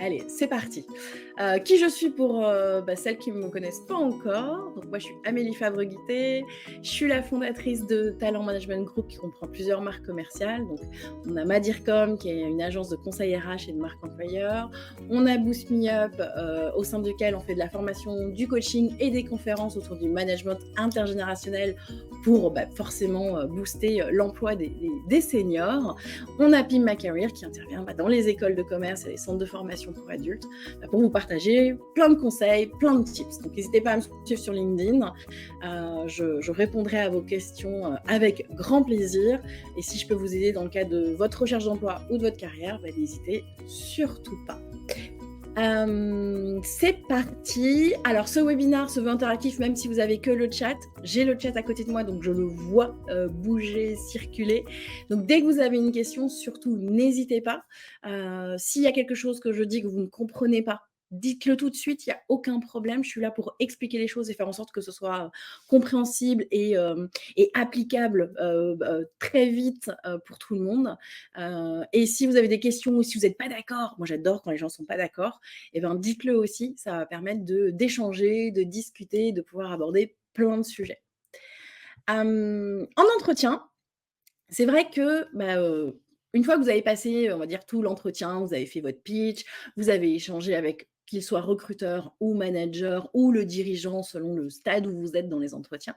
Allez, c'est parti. Qui je suis pour, celles qui ne me connaissent pas encore. Donc moi, je suis Amélie Fabre-Guitté. Je suis la fondatrice de Talent Management Group qui comprend plusieurs marques commerciales. Donc on a Madircom qui est une agence de conseil RH et de marque employeur. On a Boost Me Up au sein duquel on fait de la formation, du coaching et des conférences autour du management intergénérationnel pour forcément booster l'emploi des seniors. On a Pim Ma Career qui intervient dans les écoles de commerce et les centres de formation pour adultes pour vous partager plein de conseils, plein de tips. Donc n'hésitez pas à me suivre sur LinkedIn. Je répondrai à vos questions avec grand plaisir. Et si je peux vous aider dans le cadre de votre recherche d'emploi ou de votre carrière, n'hésitez surtout pas. C'est parti. Alors ce webinaire se veut interactif même si vous avez que le chat. J'ai le chat à côté de moi donc je le vois bouger, circuler. Donc dès que vous avez une question, surtout n'hésitez pas. S'il y a quelque chose que je dis que vous ne comprenez pas, dites-le tout de suite, il n'y a aucun problème. Je suis là pour expliquer les choses et faire en sorte que ce soit compréhensible et applicable très vite pour tout le monde. Et si vous avez des questions ou si vous n'êtes pas d'accord, moi j'adore quand les gens ne sont pas d'accord, dites-le aussi, ça va permettre d'échanger, de discuter, de pouvoir aborder plein de sujets. En entretien, c'est vrai que une fois que vous avez passé, on va dire, tout l'entretien, vous avez fait votre pitch, vous avez échangé avec qu'il soit recruteur ou manager ou le dirigeant selon le stade où vous êtes dans les entretiens.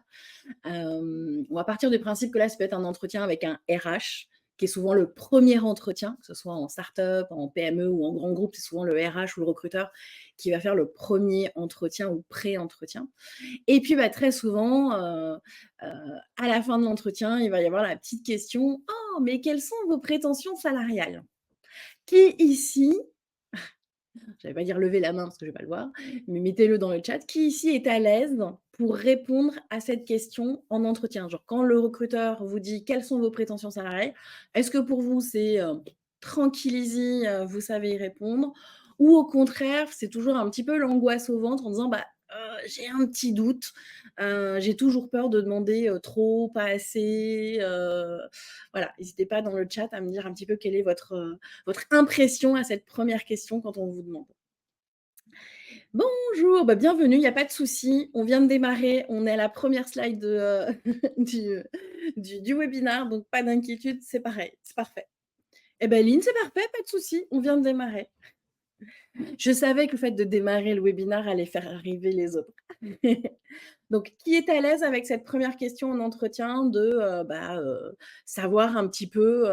On va partir du principe que là, ça peut être un entretien avec un RH, qui est souvent le premier entretien, que ce soit en start-up, en PME ou en grand groupe, c'est souvent le RH ou le recruteur qui va faire le premier entretien ou pré-entretien. Et puis, très souvent, à la fin de l'entretien, il va y avoir la petite question: «Oh, mais quelles sont vos prétentions salariales?» Qui ici, j'allais pas dire lever la main parce que je vais pas le voir, mais mettez-le dans le chat. Qui ici est à l'aise pour répondre à cette question en entretien? Genre quand le recruteur vous dit: «Quelles sont vos prétentions salariales?» Est-ce que pour vous c'est, tranquille easy, vous savez y répondre? Ou au contraire, c'est toujours un petit peu l'angoisse au ventre en disant: j'ai un petit doute, j'ai toujours peur de demander, trop, pas assez», voilà, n'hésitez pas dans le chat à me dire un petit peu quelle est votre impression à cette première question quand on vous demande. Bonjour, bienvenue, il n'y a pas de souci. On vient de démarrer, on est à la première slide du webinaire, donc pas d'inquiétude, c'est pareil, c'est parfait. Lynn, c'est parfait, pas de souci, on vient de démarrer. Je savais que le fait de démarrer le webinaire allait faire arriver les autres. Donc, qui est à l'aise avec cette première question en entretien de savoir un petit peu,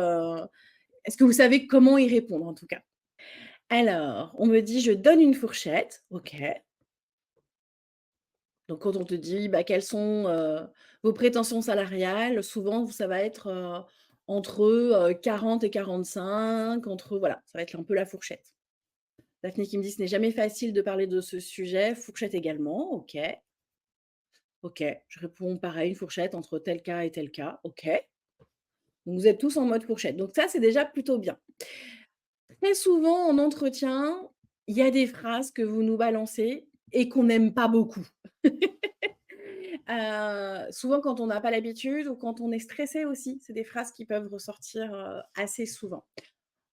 est-ce que vous savez comment y répondre en tout cas? Alors, on me dit: «Je donne une fourchette». OK. Donc quand on te dit: «Quelles sont, vos prétentions salariales?» souvent ça va être, entre, 40 et 45, entre voilà, ça va être un peu la fourchette. Daphné qui me dit: «Ce n'est jamais facile de parler de ce sujet». Fourchette également, OK. OK. Je réponds pareil, fourchette entre tel cas et tel cas. OK. Donc vous êtes tous en mode fourchette. Donc ça, c'est déjà plutôt bien. Très souvent en entretien, il y a des phrases que vous nous balancez et qu'on n'aime pas beaucoup. Souvent quand on n'a pas l'habitude ou quand on est stressé aussi, c'est des phrases qui peuvent ressortir, assez souvent.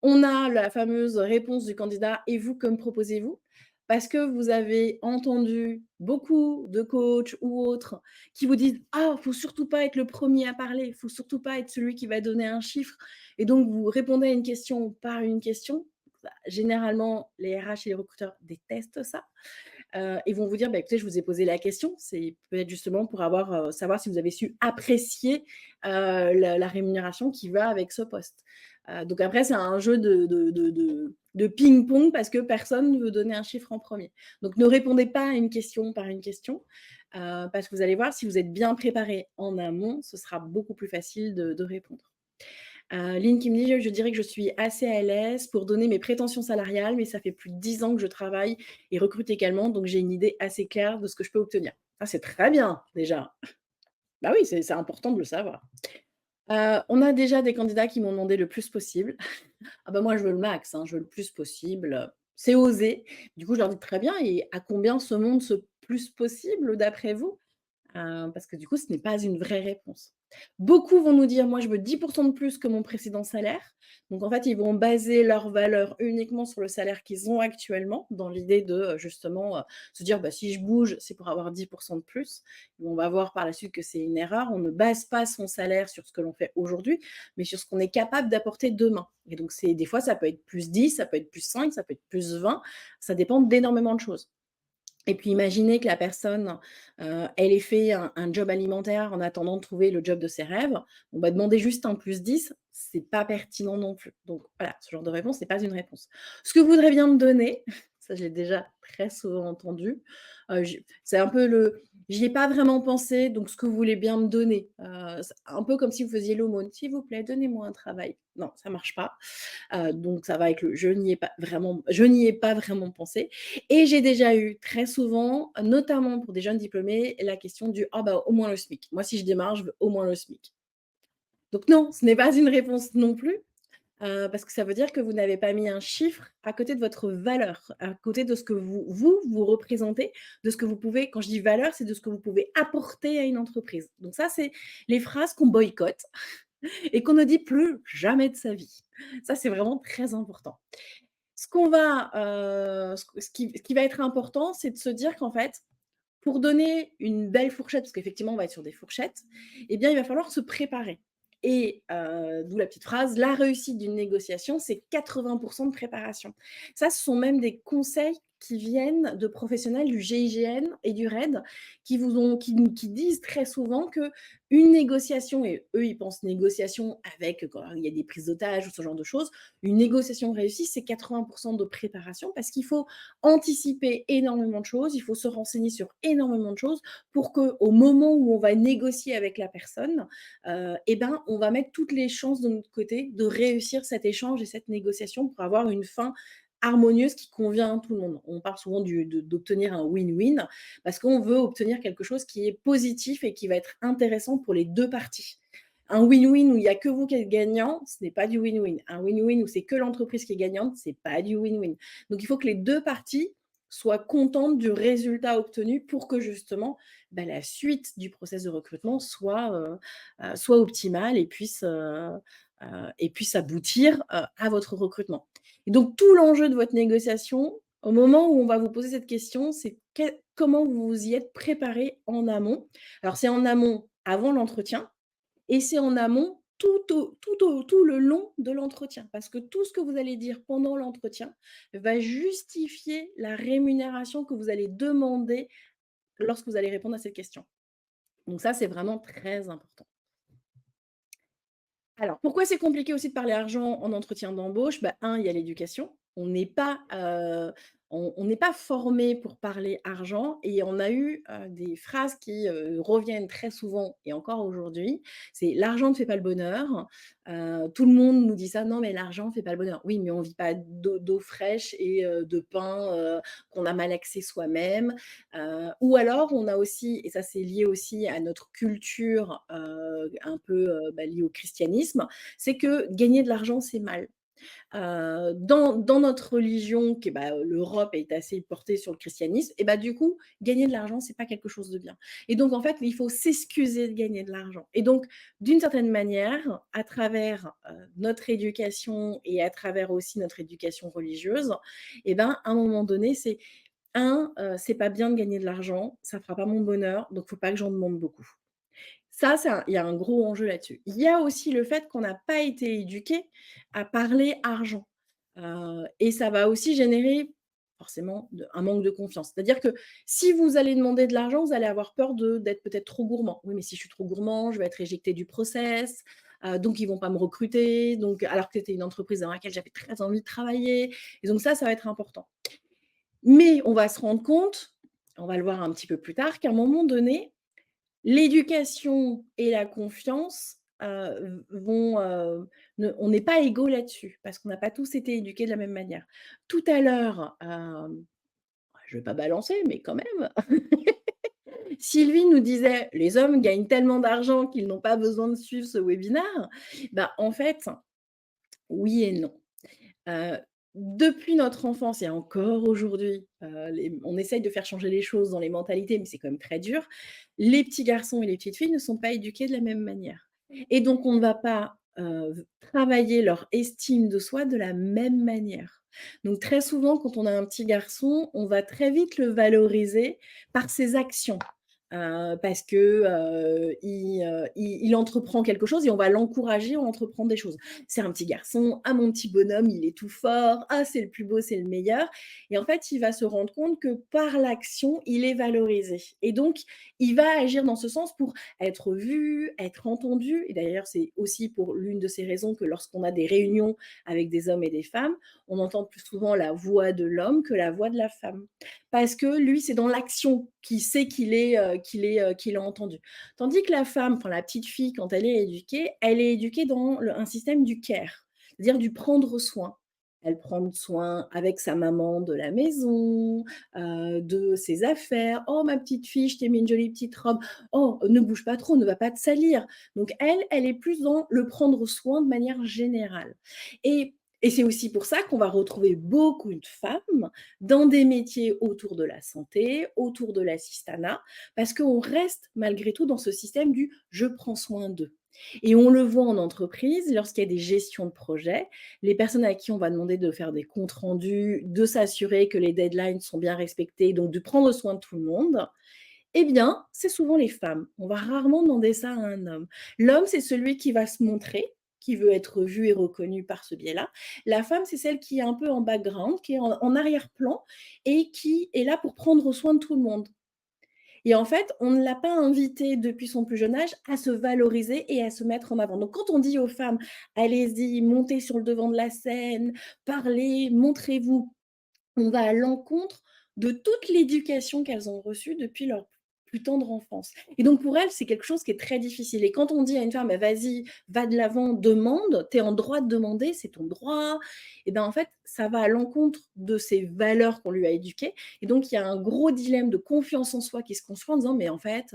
On a la fameuse réponse du candidat: «Et vous, que me proposez-vous?» Parce que vous avez entendu beaucoup de coachs ou autres qui vous disent: «Ah, faut surtout pas être le premier à parler, faut surtout pas être celui qui va donner un chiffre» et donc vous répondez à une question par une question. Généralement, les RH et les recruteurs détestent ça. Ils vont vous dire: «Écoutez, je vous ai posé la question, c'est peut-être justement pour savoir si vous avez su apprécier, la rémunération qui va avec ce poste». Donc après, c'est un jeu de ping-pong parce que personne ne veut donner un chiffre en premier. Donc ne répondez pas à une question par une question, parce que vous allez voir, si vous êtes bien préparé en amont, ce sera beaucoup plus facile de répondre. Lynn qui me dit: «Je dirais que je suis assez à l'aise pour donner mes prétentions salariales, mais ça fait plus de 10 ans que je travaille et recrute également, donc j'ai une idée assez claire de ce que je peux obtenir». Ah, c'est très bien déjà. Bah oui, c'est important de le savoir. On a déjà des candidats qui m'ont demandé le plus possible. Ah bah, moi je veux le max, hein, je veux le plus possible, c'est osé. Du coup, je leur dis: «Très bien et à combien se monte ce plus possible d'après vous?» parce que du coup, ce n'est pas une vraie réponse. Beaucoup vont nous dire: «Moi, je veux 10 de plus que mon précédent salaire». Donc en fait, ils vont baser leur valeur uniquement sur le salaire qu'ils ont actuellement, dans l'idée de, justement, se dire: «Bah, si je bouge, c'est pour avoir 10 de plus». On va voir par la suite que c'est une erreur. On ne base pas son salaire sur ce que l'on fait aujourd'hui, mais sur ce qu'on est capable d'apporter demain. Et donc c'est des fois, ça peut être plus 10, ça peut être plus 5, ça peut être plus 20, ça dépend d'énormément de choses. Et puis imaginez que la personne, elle ait fait un job alimentaire en attendant de trouver le job de ses rêves. On va demander juste un +10, c'est pas pertinent non plus. Donc voilà, ce genre de réponse n'est pas une réponse. Ce que vous voudrez bien me donner, ça je l'ai déjà très souvent entendu, j c'est un peu le: «J'y ai pas vraiment pensé, donc ce que vous voulez bien me donner». C'est un peu comme si vous faisiez l'aumône: «S'il vous plaît, donnez-moi un travail». Non, ça marche pas. Donc ça va avec le je n'y ai pas vraiment pensé. Et j'ai déjà eu très souvent, notamment pour des jeunes diplômés, la question du: «Ah bah, au moins le SMIC. Moi, si je démarre, je veux au moins le SMIC». Donc non, ce n'est pas une réponse non plus, parce que ça veut dire que vous n'avez pas mis un chiffre à côté de votre valeur, à côté de ce que vous représentez, de ce que vous pouvez, quand je dis valeur, c'est de ce que vous pouvez apporter à une entreprise. Donc ça, c'est les phrases qu'on boycotte et qu'on ne dit plus jamais de sa vie. Ça, c'est vraiment très important. Ce qu'on va, ce qui va être important, c'est de se dire qu'en fait, pour donner une belle fourchette, parce qu'effectivement, on va être sur des fourchettes, eh bien, il va falloir se préparer. Et d'où la petite phrase: «La réussite d'une négociation, c'est 80 de préparation». Ça, ce sont même des conseils qui viennent de professionnels du GIGN et du RAID qui disent très souvent que une négociation, et eux, ils pensent négociation avec quand il y a des prises d'otages ou ce genre de choses. Une négociation réussie, c'est 80 de préparation parce qu'il faut anticiper énormément de choses, il faut se renseigner sur énormément de choses pour qu'au moment où on va négocier avec la personne, et ben, on va mettre toutes les chances de notre côté de réussir cet échange et cette négociation pour avoir une fin harmonieuse qui convient à tout le monde. On parle souvent d'obtenir un win-win parce qu'on veut obtenir quelque chose qui est positif et qui va être intéressant pour les 2 parties. Un win-win où il y a que vous qui êtes gagnant, ce n'est pas du win-win. Un win-win où c'est que l'entreprise qui est gagnante, c'est pas du win-win. Donc il faut que les 2 parties soient contentes du résultat obtenu pour que justement, bah, la suite du process de recrutement soit optimale et puisse aboutir, à votre recrutement. Et donc tout l'enjeu de votre négociation, au moment où on va vous poser cette question, c'est comment vous vous y êtes préparé en amont. Alors c'est en amont avant l'entretien et c'est en amont tout le long de l'entretien. Parce que tout ce que vous allez dire pendant l'entretien va justifier la rémunération que vous allez demander lorsque vous allez répondre à cette question. Donc ça, c'est vraiment très important. Alors, pourquoi c'est compliqué aussi de parler argent en entretien d'embauche? Bah, 1, il y a l'éducation. On n'est pas formé pour parler argent et on a eu, des phrases qui, reviennent très souvent et encore aujourd'hui. C'est: «L'argent ne fait pas le bonheur». Tout le monde nous dit ça: «Non, mais l'argent ne fait pas le bonheur». Oui, mais on ne vit pas d'eau fraîche et de pain, qu'on a malaxé soi-même. Ou alors on a aussi, et ça c'est lié aussi à notre culture, un peu, liée au christianisme, c'est que gagner de l'argent, c'est mal. Dans notre religion qui est, l'Europe est assez portée sur le christianisme et du coup, gagner de l'argent, c'est pas quelque chose de bien. Et donc en fait, il faut s'excuser de gagner de l'argent. Et donc d'une certaine manière, à travers, notre éducation et à travers aussi notre éducation religieuse, à un moment donné, c'est pas bien de gagner de l'argent, ça fera pas mon bonheur, donc faut pas que j'en demande beaucoup. Ça, il y a un gros enjeu là-dessus. Il y a aussi le fait qu'on n'a pas été éduqué à parler argent, et ça va aussi générer forcément un manque de confiance. C'est-à-dire que si vous allez demander de l'argent, vous allez avoir peur d'être peut-être trop gourmand. «Oui, mais si je suis trop gourmand, je vais être éjecté du process, donc ils vont pas me recruter», donc alors que c'était une entreprise dans laquelle j'avais très envie de travailler, et donc ça va être important. Mais on va se rendre compte, on va le voir un petit peu plus tard, qu'à un moment donné, l'éducation et la confiance, vont, on n'est pas égaux là-dessus, parce qu'on n'a pas tous été éduqués de la même manière. Tout à l'heure, je ne vais pas balancer, mais quand même, Sylvie nous disait: «Les hommes gagnent tellement d'argent qu'ils n'ont pas besoin de suivre ce webinaire». En fait, oui et non. Heu, depuis notre enfance et encore aujourd'hui, on essaye de faire changer les choses dans les mentalités, mais c'est quand même très dur. Les petits garçons et les petites filles ne sont pas éduqués de la même manière et donc on ne va pas, travailler leur estime de soi de la même manière. Donc très souvent, quand on a un petit garçon, on va très vite le valoriser par ses actions, parce que, il entreprend quelque chose et on va l'encourager à entreprendre des choses. C'est un petit garçon, ah mon petit bonhomme, il est tout fort, ah c'est le plus beau, c'est le meilleur et en fait, il va se rendre compte que par l'action, il est valorisé et donc il va agir dans ce sens pour être vu, être entendu et d'ailleurs, c'est aussi pour l'une de ces raisons que lorsqu'on a des réunions avec des hommes et des femmes, on entend plus souvent la voix de l'homme que la voix de la femme. Parce que lui, c'est dans l'action qu'il sait qu'il est entendu. Tandis que la femme, enfin la petite fille, quand elle est éduquée dans un système du care, c'est-à-dire du prendre soin. Elle prend soin avec sa maman de la maison, de ses affaires. «Oh ma petite fille, je t'ai mis une jolie petite robe. Oh, ne bouge pas trop, ne va pas te salir». Donc elle, elle est plus dans le prendre soin de manière générale et et c'est aussi pour ça qu'on va retrouver beaucoup de femmes dans des métiers autour de la santé, autour de l'assistanat, parce qu'on reste malgré tout dans ce système du «je prends soin d'eux» et on le voit en entreprise lorsqu'il y a des gestions de projets, les personnes à qui on va demander de faire des comptes rendus, de s'assurer que les deadlines sont bien respectées, donc de prendre soin de tout le monde, eh bien, c'est souvent les femmes. On va rarement demander ça à un homme. L'homme, c'est celui qui va se montrer, qui veut être vu et reconnu par ce biais-là. La femme, c'est celle qui est un peu en background, qui est en arrière-plan et qui est là pour prendre soin de tout le monde. Et en fait, on ne l'a pas invitée depuis son plus jeune âge à se valoriser et à se mettre en avant. Donc quand on dit aux femmes: «Allez-y, montez sur le devant de la scène, parlez, montrez-vous», on va à l'encontre de toute l'éducation qu'elles ont reçue depuis leur plus tendre enfance et donc pour elles, c'est quelque chose qui est très difficile et quand on dit à une femme: «Bah, vas-y, va de l'avant, demande, tu es en droit de demander, c'est ton droit» et ben, en fait, ça va à l'encontre de ces valeurs qu'on lui a éduquées et donc il y a un gros dilemme de confiance en soi qui se construit en disant: «Mais en fait,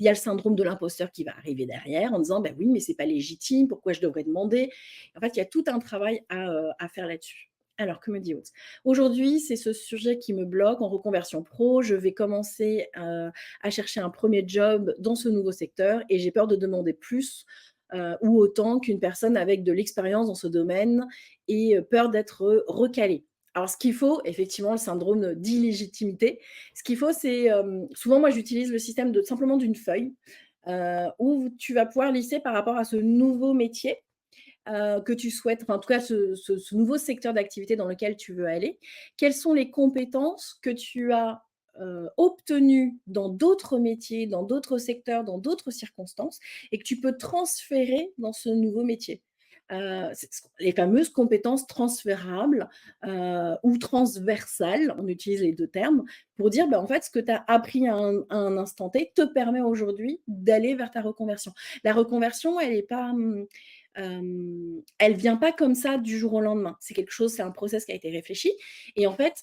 il y a le syndrome de l'imposteur qui va arriver derrière en disant: "Bah, oui, mais c'est pas légitime, pourquoi je devrais demander?" En fait, il y a tout un travail à faire là-dessus. Alors que me dit Haute? Aujourd'hui, c'est ce sujet qui me bloque en reconversion pro. Je vais commencer, à chercher un premier job dans ce nouveau secteur et j'ai peur de demander plus, ou autant qu'une personne avec de l'expérience dans ce domaine et peur d'être, recalée. Alors ce qu'il faut, effectivement, le syndrome d'illégitimité, ce qu'il faut, c'est, souvent moi j'utilise le système de simplement d'une feuille, où tu vas pouvoir lister par rapport à ce nouveau métier que tu souhaites, enfin, en tout cas, ce nouveau secteur d'activité dans lequel tu veux aller, quelles sont les compétences que tu as, obtenues dans d'autres métiers, dans d'autres secteurs, dans d'autres circonstances et que tu peux transférer dans ce nouveau métier? C'est ce les fameuses compétences transférables, ou transversales, on utilise les 2 termes, pour dire, bah, en fait, ce que tu as appris à un instant T te permet aujourd'hui d'aller vers ta reconversion. La reconversion, elle est pas, elle vient pas comme ça du jour au lendemain. C'est un process qui a été réfléchi et en fait,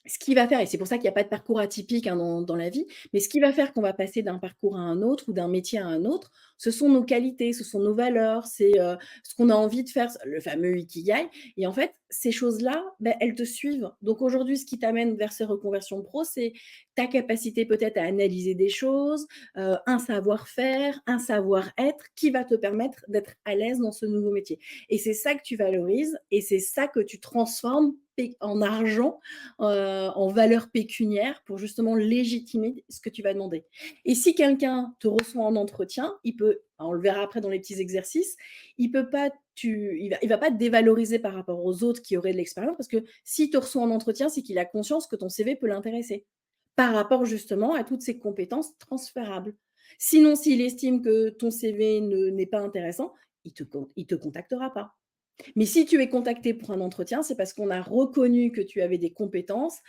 ce qui va faire et c'est pour ça qu'il y a pas de parcours atypique, hein, dans la vie, mais ce qui va faire qu'on va passer d'un parcours à un autre ou d'un métier à un autre, ce sont nos qualités, ce sont nos valeurs, c'est, ce qu'on a envie de faire, le fameux ikigai et en fait, ces choses-là, bah, elles te suivent. Donc aujourd'hui, ce qui t'amène vers ces reconversions pro, c'est ta capacité peut-être à analyser des choses, un savoir-faire, un savoir-être qui va te permettre d'être à l'aise dans ce nouveau métier et c'est ça que tu valorises et c'est ça que tu transformes en argent en valeur pécuniaire pour justement légitimer ce que tu vas demander. Et si quelqu'un te reçoit en entretien, il peut, on le verra après dans les petits exercices, il peut pas il va pas te dévaloriser par rapport aux autres qui auraient de l'expérience parce que s'il te reçoit en entretien, c'est qu'il a conscience que ton CV peut l'intéresser. Par rapport justement à toutes ces compétences transférables. Sinon, s'il estime que ton CV n'est pas intéressant, il te contactera pas. Mais si tu es contacté pour un entretien, c'est parce qu'on a reconnu que tu avais des compétences,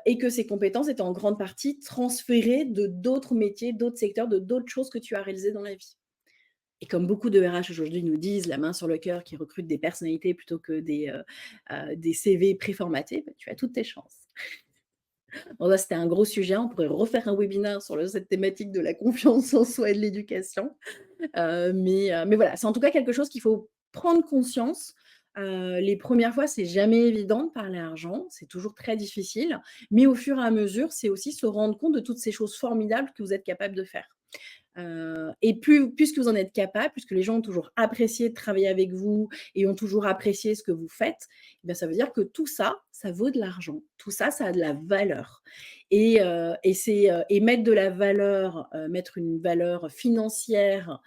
et que ces compétences étaient en grande partie transférées de d'autres métiers, d'autres secteurs, de d'autres choses que tu as réalisées dans la vie. Et comme beaucoup de RH aujourd'hui nous disent, la main sur le cœur, qui recrutent des personnalités plutôt que des CV préformatés, bah, tu as toutes tes chances. Bon là, c'était un gros sujet, on pourrait refaire un webinaire sur cette thématique de la confiance en soi et de l'éducation. Mais voilà, c'est en tout cas quelque chose qu'il faut prendre conscience, Les premières fois, c'est jamais évident de parler argent, c'est toujours très difficile, mais au fur et à mesure, c'est aussi se rendre compte de toutes ces choses formidables que vous êtes capable de faire. Et puisque vous en êtes capable, puisque les gens ont toujours apprécié de travailler avec vous et ont toujours apprécié ce que vous faites, eh bien ça veut dire que tout ça, ça vaut de l'argent. Tout ça, ça a de la valeur et mettre de la valeur, mettre une valeur financière,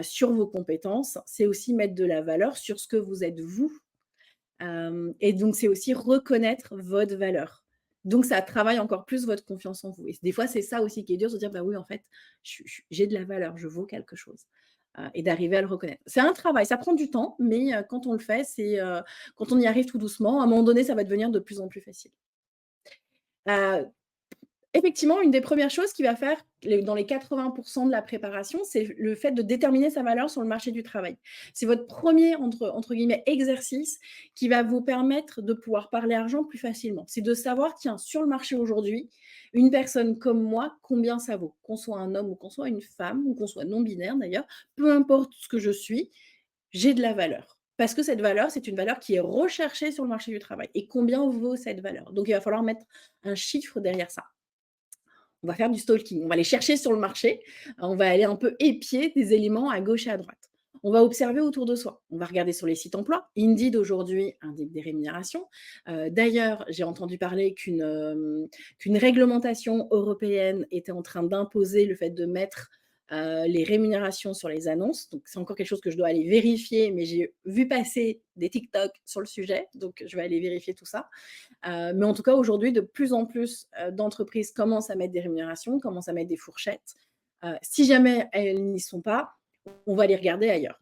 sur vos compétences, c'est aussi mettre de la valeur sur ce que vous êtes vous. Et donc c'est aussi reconnaître votre valeur. Donc ça travaille encore plus votre confiance en vous et des fois, c'est ça aussi qui est dur, de se dire: «Bah oui, en fait, j'ai de la valeur, je vaux quelque chose», et d'arriver à le reconnaître. C'est un travail, ça prend du temps, mais quand on le fait, quand on y arrive tout doucement, à un moment donné, ça va devenir de plus en plus facile. Heu Effectivement, une des premières choses qui va faire dans les 80 de la préparation, c'est le fait de déterminer sa valeur sur le marché du travail. C'est votre premier entre guillemets «exercice» qui va vous permettre de pouvoir parler argent plus facilement. C'est de savoir, tiens, sur le marché aujourd'hui, une personne comme moi, combien ça vaut? Qu'on soit un homme ou qu'on soit une femme ou qu'on soit non binaire d'ailleurs, peu importe ce que je suis, j'ai de la valeur. Parce que cette valeur, c'est une valeur qui est recherchée sur le marché du travail. Et combien vaut cette valeur? Donc il va falloir mettre un chiffre derrière ça. On va faire du stalking. On va aller chercher sur le marché. On va aller un peu épier des éléments à gauche et à droite. On va observer autour de soi. On va regarder sur les sites emploi. Indeed, aujourd'hui, indique des rémunérations. D'ailleurs, j'ai entendu parler qu'une réglementation européenne était en train d'imposer le fait de mettre les rémunérations sur les annonces. Donc, c'est encore quelque chose que je dois aller vérifier, mais j'ai vu passer des TikTok sur le sujet. Donc, je vais aller vérifier tout ça. Mais en tout cas, aujourd'hui, de plus en plus, d'entreprises commencent à mettre des rémunérations, commencent à mettre des fourchettes. Si jamais elles n'y sont pas, on va les regarder ailleurs.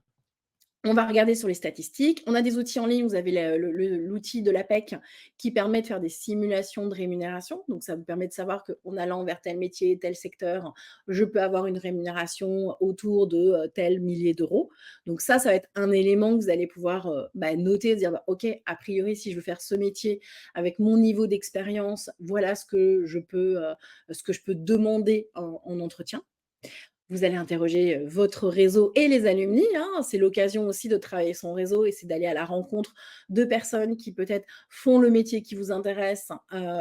On va regarder sur les statistiques. On a des outils en ligne. Vous avez l'outil de l'APEC qui permet de faire des simulations de rémunération. Donc, ça vous permet de savoir qu'en allant vers tel métier, tel secteur, je peux avoir une rémunération autour de tel millier d'euros. Donc, ça va être un élément que vous allez pouvoir noter, dire, OK, a priori, si je veux faire ce métier avec mon niveau d'expérience, voilà ce que je peux demander en entretien. Vous allez interroger, votre réseau et les alumni, hein. C'est l'occasion aussi de travailler son réseau et c'est d'aller à la rencontre de personnes qui peut-être font le métier qui vous intéresse,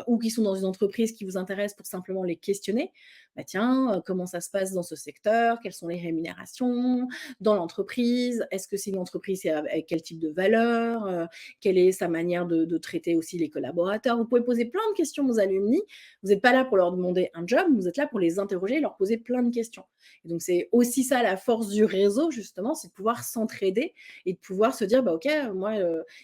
ou qui sont dans une entreprise qui vous intéresse pour simplement les questionner. Bah, tiens, comment ça se passe dans ce secteur? Quelles sont les rémunérations dans l'entreprise? Est-ce que c'est une entreprise avec quel type de valeur? Quelle est sa manière de traiter aussi les collaborateurs? Vous pouvez poser plein de questions aux alumni. Vous n'êtes pas là pour leur demander un job, vous êtes là pour les interroger et leur poser plein de questions. Et donc, c'est aussi ça la force du réseau, justement, c'est de pouvoir s'entraider et de pouvoir se dire, bah, OK, moi,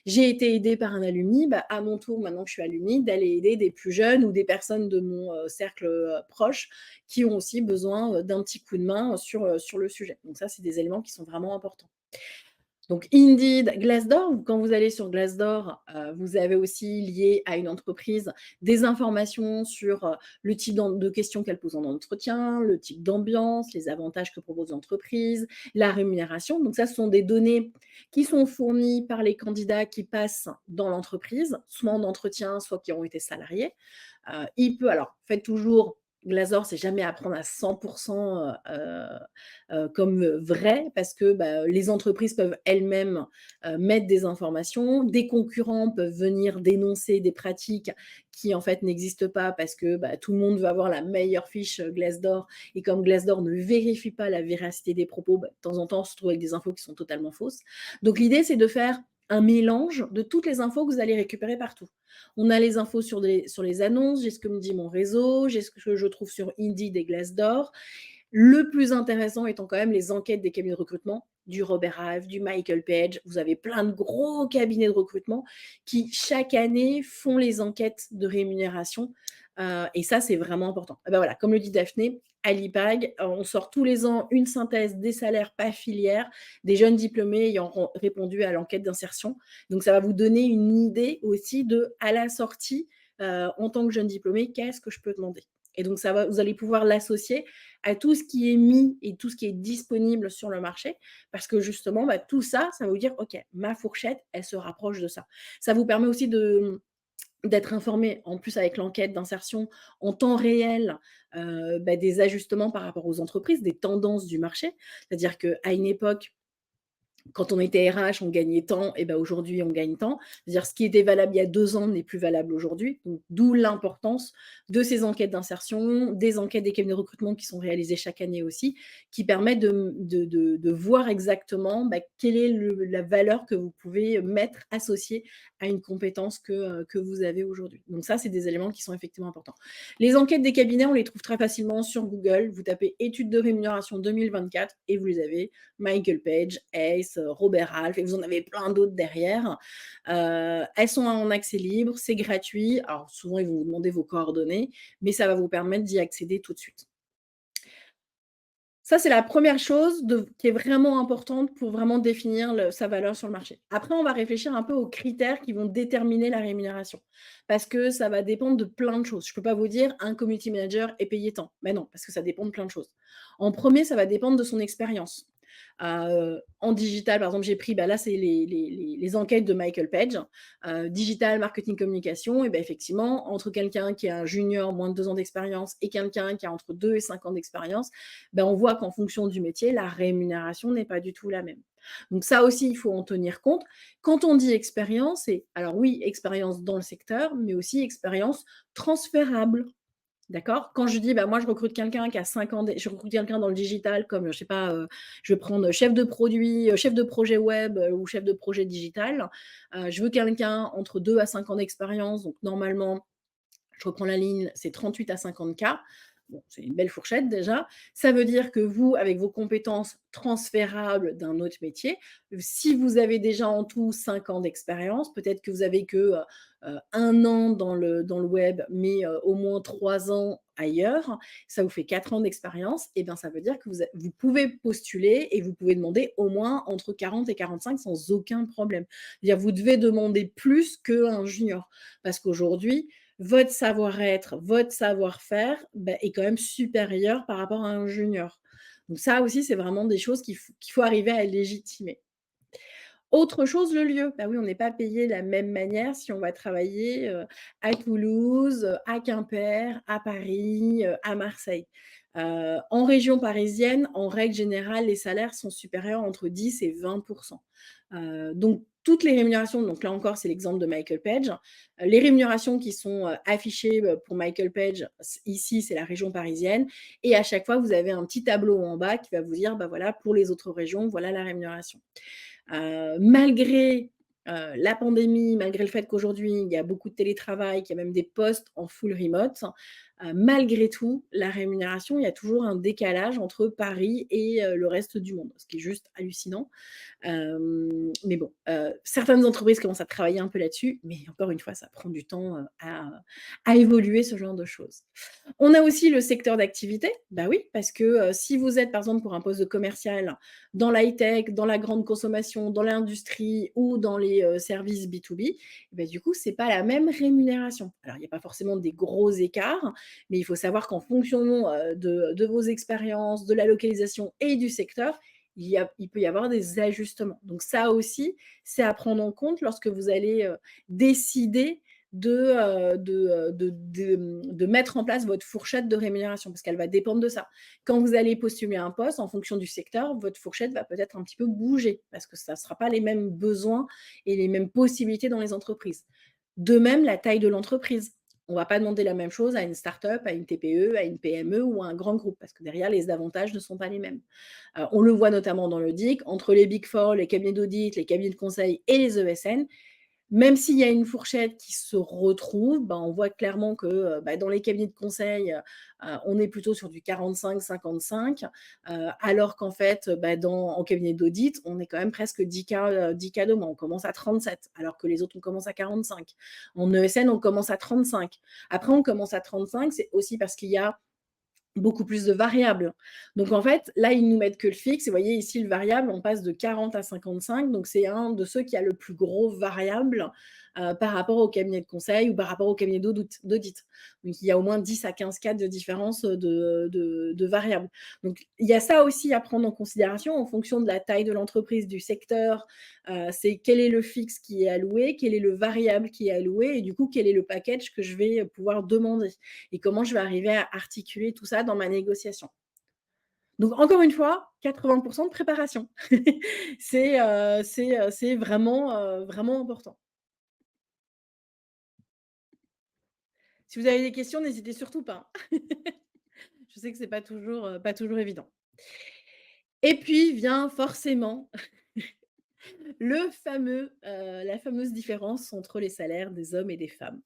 j'ai été aidée par un alumni, bah, à mon tour, maintenant que je suis alumni, d'aller aider des plus jeunes ou des personnes de mon cercle proche qui ont aussi besoin d'un petit coup de main sur le sujet. Donc, ça, c'est des éléments qui sont vraiment importants. Donc Indeed, Glassdoor, quand vous allez sur Glassdoor, vous avez aussi lié à une entreprise des informations sur, le type de questions qu'elle pose en entretien, le type d'ambiance, les avantages que propose l'entreprise, la rémunération. Donc ça, ce sont des données qui sont fournies par les candidats qui passent dans l'entreprise, soit en entretien, soit qui ont été salariés. Alors faites toujours Glassdoor, c'est jamais à prendre à 100 comme vrai parce que, bah, les entreprises peuvent elles-mêmes, mettre des informations. Des concurrents peuvent venir dénoncer des pratiques qui, en fait, n'existent pas parce que, bah, tout le monde veut avoir la meilleure fiche, Glassdoor et comme Glassdoor ne vérifie pas la véracité des propos, bah, de temps en temps, on se retrouve avec des infos qui sont totalement fausses. Donc l'idée, c'est de faire un mélange de toutes les infos que vous allez récupérer partout. On a les infos sur les annonces, j'ai ce que me dit mon réseau, j'ai ce que je trouve sur Indeed et Glassdoor. Le plus intéressant étant quand même les enquêtes des cabinets de recrutement, du Robert Half, du Michael Page. Vous avez plein de gros cabinets de recrutement qui, chaque année, font les enquêtes de rémunération. Et ça, c'est vraiment important. Ah bah voilà, comme le dit Daphné, à l'IPAG, on sort tous les ans une synthèse des salaires par filière des jeunes diplômés ayant répondu à l'enquête d'insertion. Donc, ça va vous donner une idée aussi de, à la sortie, en tant que jeune diplômé, qu'est-ce que je peux demander? Et donc, vous allez pouvoir l'associer à tout ce qui est mis et tout ce qui est disponible sur le marché. Parce que justement, bah, tout ça, ça va vous dire, OK, ma fourchette, elle se rapproche de ça. Ça vous permet aussi d'être informé, en plus avec l'enquête d'insertion en temps réel, des ajustements par rapport aux entreprises, des tendances du marché. C'est-à-dire qu'à une époque, Quand on était RH, on gagnait tant et ben aujourd'hui on gagne tant. C'est-à-dire ce qui était valable il y a 2 ans n'est plus valable aujourd'hui. Donc d'où l'importance de ces enquêtes d'insertion, des enquêtes des cabinets de recrutement qui sont réalisées chaque année aussi, qui permettent de voir exactement, bah, quelle est la valeur que vous pouvez mettre associée à une compétence que vous avez aujourd'hui. Donc ça, c'est des éléments qui sont effectivement importants. Les enquêtes des cabinets, on les trouve très facilement sur Google. Vous tapez études de rémunération 2024 et vous les avez. Michael Page, Ace, Robert Half, et vous en avez plein d'autres derrière. Elles sont en accès libre, c'est gratuit. Alors souvent, ils vont vous demander vos coordonnées, mais ça va vous permettre d'y accéder tout de suite. Ça, c'est la première chose qui est vraiment importante pour vraiment définir sa valeur sur le marché. Après, on va réfléchir un peu aux critères qui vont déterminer la rémunération. Parce que ça va dépendre de plein de choses. Je ne peux pas vous dire un community manager est payé tant. Mais non, parce que ça dépend de plein de choses. En premier, ça va dépendre de son expérience. En digital, par exemple, j'ai pris, bah là, c'est les enquêtes de Michael Page. Digital, marketing, communication, et ben effectivement, entre quelqu'un qui a un junior, moins de 2 ans d'expérience, et quelqu'un qui a entre 2 et 5 ans d'expérience, ben on voit qu'en fonction du métier, la rémunération n'est pas du tout la même. Donc ça aussi, il faut en tenir compte. Quand on dit expérience, c'est alors oui, expérience dans le secteur, mais aussi expérience transférable. D'accord? Quand je dis: «Bah, moi, je recrute quelqu'un qui a 5 ans je recrute quelqu'un dans le digital comme, je sais pas, je vais prendre chef de produit, chef de projet web, ou chef de projet digital. Je veux quelqu'un entre 2 à 5 ans d'expérience, donc normalement, je reprends la ligne, c'est 38 à 50 K. Bon, c'est une belle fourchette déjà. Ça veut dire que vous, avec vos compétences transférables d'un autre métier, si vous avez déjà en tout 5 ans d'expérience, peut-être que vous avez que 1 an dans le web, mais au moins 3 ans ailleurs, ça vous fait 4 ans d'expérience, et bien ça veut dire que vous pouvez postuler et vous pouvez demander au moins entre 40 et 45 sans aucun problème. C'est-à-dire vous devez demander plus qu'un junior. Parce qu'aujourd'hui, votre savoir-être, votre savoir-faire, bah, est quand même supérieur par rapport à un junior. Donc ça aussi, c'est vraiment des choses qu'il faut arriver à légitimer. Autre chose, le lieu. Bah oui, on n'est pas payé de la même manière si on va travailler, à Toulouse, à Quimper, à Paris, à Marseille. En région parisienne, en règle générale, les salaires sont supérieurs entre 10 et 20. Donc toutes les rémunérations, donc là encore, c'est l'exemple de Michael Page. Les rémunérations qui sont, affichées, pour Michael Page, ici, c'est la région parisienne, et à chaque fois, vous avez un petit tableau en bas qui va vous dire: «Bah, voilà, pour les autres régions, voilà la rémunération». Malgré, la pandémie, malgré le fait qu'aujourd'hui, il y a beaucoup de télétravail, qu'il y a même des postes en full remote, malgré tout, la rémunération, il y a toujours un décalage entre Paris et le reste du monde, ce qui est juste hallucinant. Mais bon, certaines entreprises commencent à travailler un peu là-dessus, mais encore une fois, ça prend du temps, à évoluer ce genre de choses. On a aussi le secteur d'activité. Bah oui, parce que, si vous êtes, par exemple, pour un poste de commercial dans l'high-tech, dans la grande consommation, dans l'industrie ou dans les, services B2B, et bah, du coup, c'est pas la même rémunération. Alors, il y a pas forcément des gros écarts, mais il faut savoir qu'en fonction, de vos expériences, de la localisation et du secteur, il peut y avoir des ajustements. Donc ça aussi, c'est à prendre en compte lorsque vous allez, décider de mettre en place votre fourchette de rémunération, parce qu'elle va dépendre de ça. Quand vous allez postuler un poste, en fonction du secteur, votre fourchette va peut-être un petit peu bouger, parce que ça ne sera pas les mêmes besoins et les mêmes possibilités dans les entreprises. De même, la taille de l'entreprise. On ne va pas demander la même chose à une start-up, à une TPE, à une PME ou à un grand groupe, parce que derrière, les avantages ne sont pas les mêmes. On le voit notamment dans le DIC, entre les Big Four, les cabinets d'audit, les cabinets de conseil et les ESN, même s'il y a une fourchette qui se retrouve, ben, on voit clairement que, bah, dans les cabinets de conseil, on est plutôt sur du 45-55, alors qu'en fait, bah, en cabinet d'audit, on est quand même presque 10 K, 10 K de moins. On commence à 37, alors que les autres, on commence à 45. En ESN, on commence à 35. Après, on commence à 35, c'est aussi parce qu'il y a beaucoup plus de variables. Donc en fait, là, ils nous mettent que le fixe, et vous voyez ici le variable, on passe de 40 à 55, donc c'est un de ceux qui a le plus gros variable, par rapport au cabinet de conseil ou par rapport au cabinet d'audit. Donc il y a au moins 10 à 15 cas de différence, de variables. Donc il y a ça aussi à prendre en considération en fonction de la taille de l'entreprise, du secteur, c'est quel est le fixe qui est alloué, quel est le variable qui est alloué, et du coup, quel est le package que je vais pouvoir demander et comment je vais arriver à articuler tout ça dans ma négociation. Donc encore une fois, 80 de préparation. C'est vraiment, vraiment important. Si vous avez des questions, n'hésitez surtout pas, hein. Je sais que c'est pas toujours évident. Et puis vient forcément la fameuse différence entre les salaires des hommes et des femmes.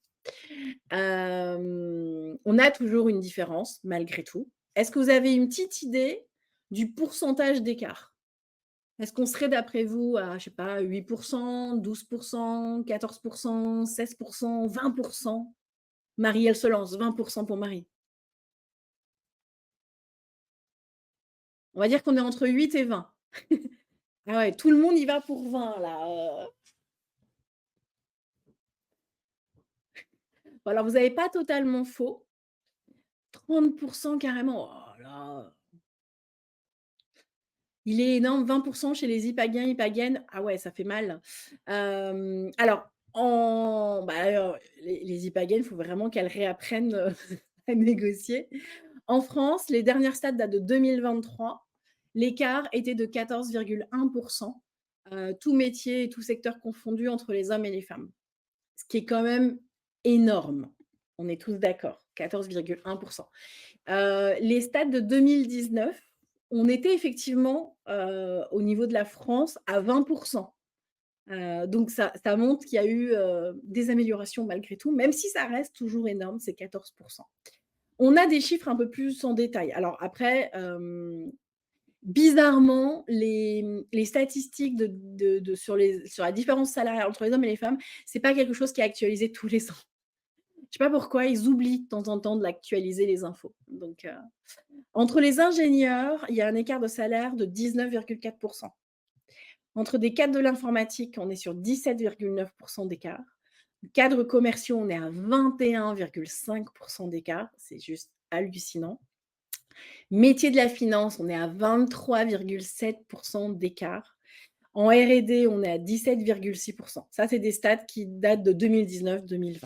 On a toujours une différence malgré tout. Est-ce que vous avez une petite idée du pourcentage d'écart? Est-ce qu'on serait d'après vous à, je sais pas, 8, 12, 14, 16, 20? Marie, elle se lance, 20 pour Marie. On va dire qu'on est entre 8 et 20. Ah ouais, tout le monde y va pour 20 là, Bon alors vous avez pas totalement faux, 30 carrément, oh là! Il est énorme, 20 chez les Hypagiens, Hypagiennes. Ah ouais, ça fait mal. Alors les Hypagiennes, il faut vraiment qu'elles réapprennent, à négocier. En France, les dernières stats datent de 2023. L'écart était de 14,1 tous métiers et tous secteurs confondus entre les hommes et les femmes. Ce qui est quand même énorme. On est tous d'accord, 14,1. Les stats de 2019, on était effectivement, au niveau de la France à 20. Donc ça montre qu'il y a eu, des améliorations malgré tout, même si ça reste toujours énorme, c'est 14. On a des chiffres un peu plus en détail. Alors après, bizarrement, les statistiques sur la différence salariale entre les hommes et les femmes, c'est pas quelque chose qui est actualisé tous les ans. Je sais pas pourquoi, ils oublient de temps en temps de l'actualiser les infos. Donc entre les ingénieurs, il y a un écart de salaire de 19,4. Entre des cadres de l'informatique, on est sur 17,9 d'écart. Cadres commerciaux, on est à 21,5 d'écart. C'est juste hallucinant. Métier de la finance, on est à 23,7 d'écart. En R&D, on est à 17,6. Ça, c'est des stats qui datent de 2019-2020.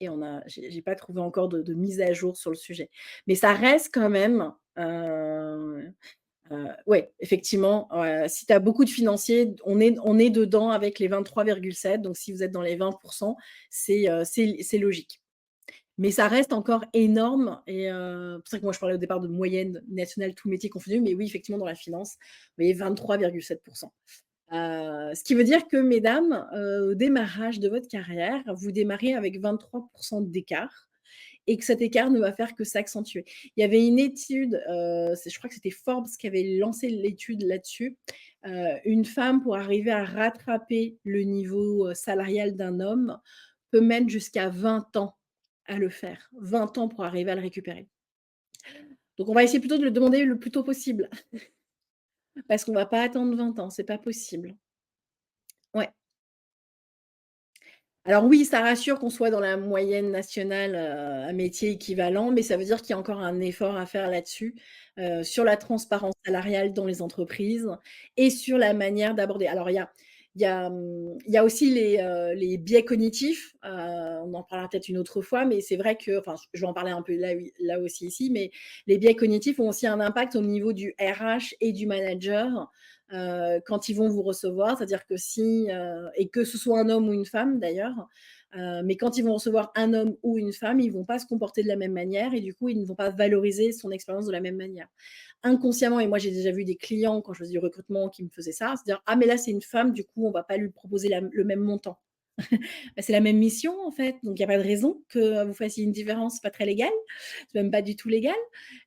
Et j'ai pas trouvé encore de mise à jour sur le sujet. Mais ça reste quand même, ouais, effectivement, si tu as beaucoup de financiers, on est dedans avec les 23,7. Donc si vous êtes dans les 20, c'est logique. Mais ça reste encore énorme et c'est pour ça que moi je parlais au départ de moyenne nationale, tout métier confondu, mais oui, effectivement, dans la finance, vous voyez 23,7. Ce qui veut dire que mesdames, au démarrage de votre carrière, vous démarrez avec 23 d'écart et que cet écart ne va faire que s'accentuer. Il y avait une étude, je crois que c'était Forbes qui avait lancé l'étude là-dessus. Une femme, pour arriver à rattraper le niveau, salarial d'un homme, peut mettre jusqu'à 20 ans à le faire. 20 ans pour arriver à le récupérer. Donc on va essayer plutôt de le demander le plus tôt possible parce qu'on va pas attendre 20 ans, c'est pas possible. Ouais. Alors oui, ça rassure qu'on soit dans la moyenne nationale, à métier équivalent, mais ça veut dire qu'il y a encore un effort à faire là-dessus, sur la transparence salariale dans les entreprises et sur la manière d'aborder. Alors il y a aussi les biais cognitifs, on en parlera peut-être une autre fois, mais c'est vrai que enfin, je vais en parler un peu là, oui, là aussi ici, mais les biais cognitifs ont aussi un impact au niveau du RH et du manager, quand ils vont vous recevoir. C'est-à-dire que si, et que ce soit un homme ou une femme d'ailleurs, mais quand ils vont recevoir un homme ou une femme, ils ne vont pas se comporter de la même manière et du coup, ils ne vont pas valoriser son expérience de la même manière. Inconsciemment, et moi j'ai déjà vu des clients quand je faisais du recrutement qui me faisaient ça, c'est-à-dire: «Ah mais là c'est une femme, du coup on va pas lui proposer le même montant». Bah, c'est la même mission en fait, donc il y a pas de raison que vous fassiez une différence, c'est pas très légal, c'est même pas du tout légal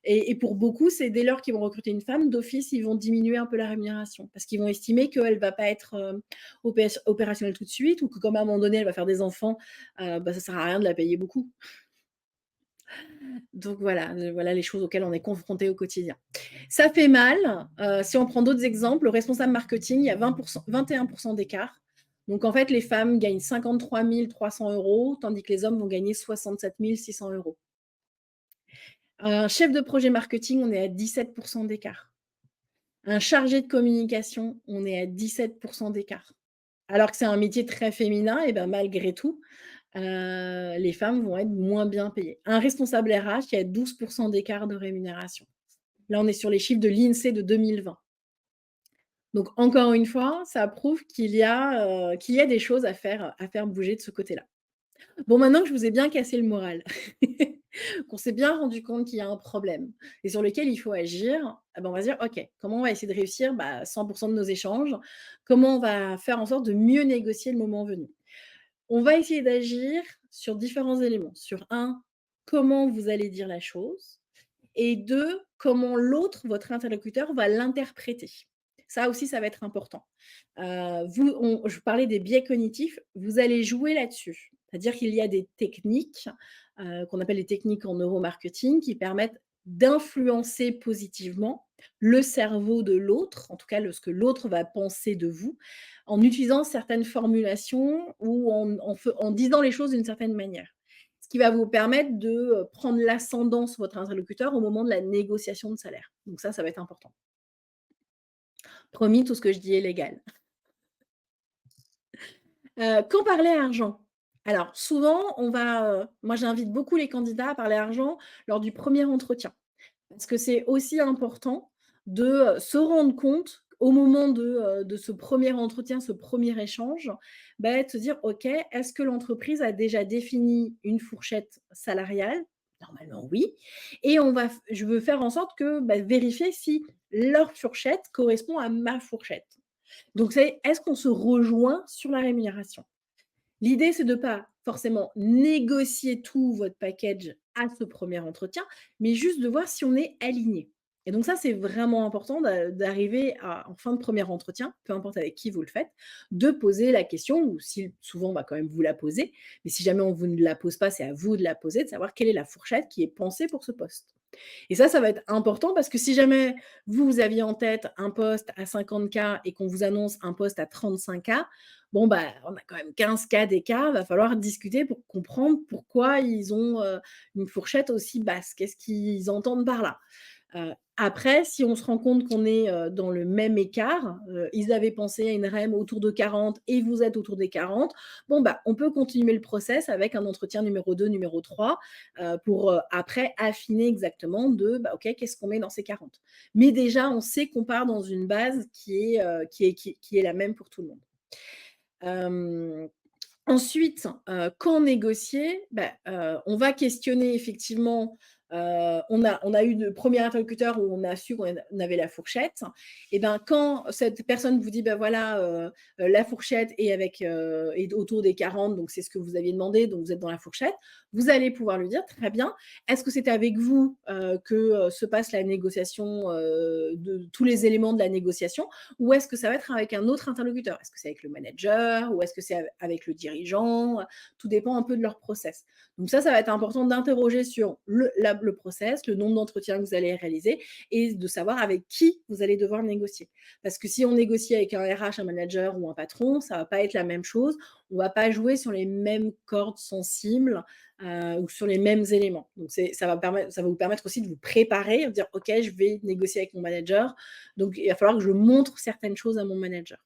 et pour beaucoup, c'est dès lors qu'ils vont recruter une femme, d'office, ils vont diminuer un peu la rémunération parce qu'ils vont estimer qu'elle va pas être, opérationnelle tout de suite ou que comme à un moment donné, elle va faire des enfants, bah, ça sert à rien de la payer beaucoup. Donc voilà, voilà les choses auxquelles on est confronté au quotidien. Ça fait mal, si on prend d'autres exemples, le responsable marketing, il y a 21 d'écart. Donc en fait, les femmes gagnent 53 300 €, tandis que les hommes vont gagner 67 600 €. Un chef de projet marketing, on est à 17 d'écart. Un chargé de communication, on est à 17 d'écart. Alors que c'est un métier très féminin et ben, malgré tout, les femmes vont être moins bien payées. Un responsable RH, il y a 12 d'écart de rémunération. Là, on est sur les chiffres de l'INSEE de 2020. Donc encore une fois, ça prouve qu'il y a des choses à faire bouger de ce côté-là. Bon, maintenant que je vous ai bien cassé le moral, qu'on s'est bien rendu compte qu'il y a un problème et sur lequel il faut agir, ah ben, on va se dire: «OK, comment on va essayer de réussir, 100 de nos échanges? Comment on va faire en sorte de mieux négocier le moment venu?» On va essayer d'agir sur différents éléments. Sur un, comment vous allez dire la chose et 2, comment l'autre, votre interlocuteur, va l'interpréter. Ça aussi, ça va être important. Je parlais des biais cognitifs, vous allez jouer là-dessus. C'est-à-dire qu'il y a des techniques, qu'on appelle les techniques en neuromarketing qui permettent d'influencer positivement le cerveau de l'autre, en tout cas ce que l'autre va penser de vous, en utilisant certaines formulations ou en disant les choses d'une certaine manière. Ce qui va vous permettre de, prendre l'ascendant sur votre interlocuteur au moment de la négociation de salaire. Donc ça va être important. Promis, tout ce que je dis est légal. Quand parler argent? Alors souvent, moi j'invite beaucoup les candidats à parler argent lors du premier entretien. Parce que c'est aussi important de, se rendre compte au moment de ce premier entretien, ce premier échange, de se dire: «OK, est-ce que l'entreprise a déjà défini une fourchette salariale?» Normalement oui, et je veux faire en sorte que, vérifier si leur fourchette correspond à ma fourchette. Donc c'est est-ce qu'on se rejoint sur la rémunération? L'idée, c'est de pas forcément négocier tout votre package à ce premier entretien, mais juste de voir si on est aligné. Et donc ça, c'est vraiment important d'arriver en fin de premier entretien, peu importe avec qui vous le faites, de poser la question, ou si souvent on va quand même vous la poser, mais si jamais on vous ne la pose pas, c'est à vous de la poser, de savoir quelle est la fourchette qui est pensée pour ce poste. Et ça va être important parce que si jamais vous aviez en tête un poste à 50 K et qu'on vous annonce un poste à 35 K, bon, on a quand même 15 K d'écart. Va falloir discuter pour comprendre pourquoi ils ont, une fourchette aussi basse. Qu'est-ce qu'ils entendent par là? Après, si on se rend compte qu'on est, dans le même écart, ils avaient pensé à une REM autour de 40 et vous êtes autour des 40, bon, on peut continuer le process avec un entretien numéro 2, numéro 3, pour, après affiner exactement OK, qu'est-ce qu'on met dans ces 40? Mais déjà, on sait qu'on part dans une base qui est la même pour tout le monde. Hem Ensuite, quand négocier, on va questionner effectivement, on a eu le premier interlocuteur où on a su qu'on avait la fourchette, et quand cette personne vous dit: voilà, la fourchette est autour des 40, donc c'est ce que vous aviez demandé, donc vous êtes dans la fourchette», vous allez pouvoir lui dire: «Très bien, est-ce que c'est avec vous, que, se passe la négociation, de tous les éléments de la négociation, ou est-ce que ça va être avec un autre interlocuteur? Est-ce que c'est avec le manager ou est-ce que c'est avec le dirigeant?» Tout dépend un peu de leur process. Donc ça va être important d'interroger sur le process, le nombre d'entretiens que vous allez réaliser et de savoir avec qui vous allez devoir négocier. Parce que si on négocie avec un RH, un manager ou un patron, ça va pas être la même chose. On va pas jouer sur les mêmes cordes sensibles, ou sur les mêmes éléments. Donc ça va vous permettre aussi de vous préparer, de dire: «OK, je vais négocier avec mon manager, donc il va falloir que je montre certaines choses à mon manager».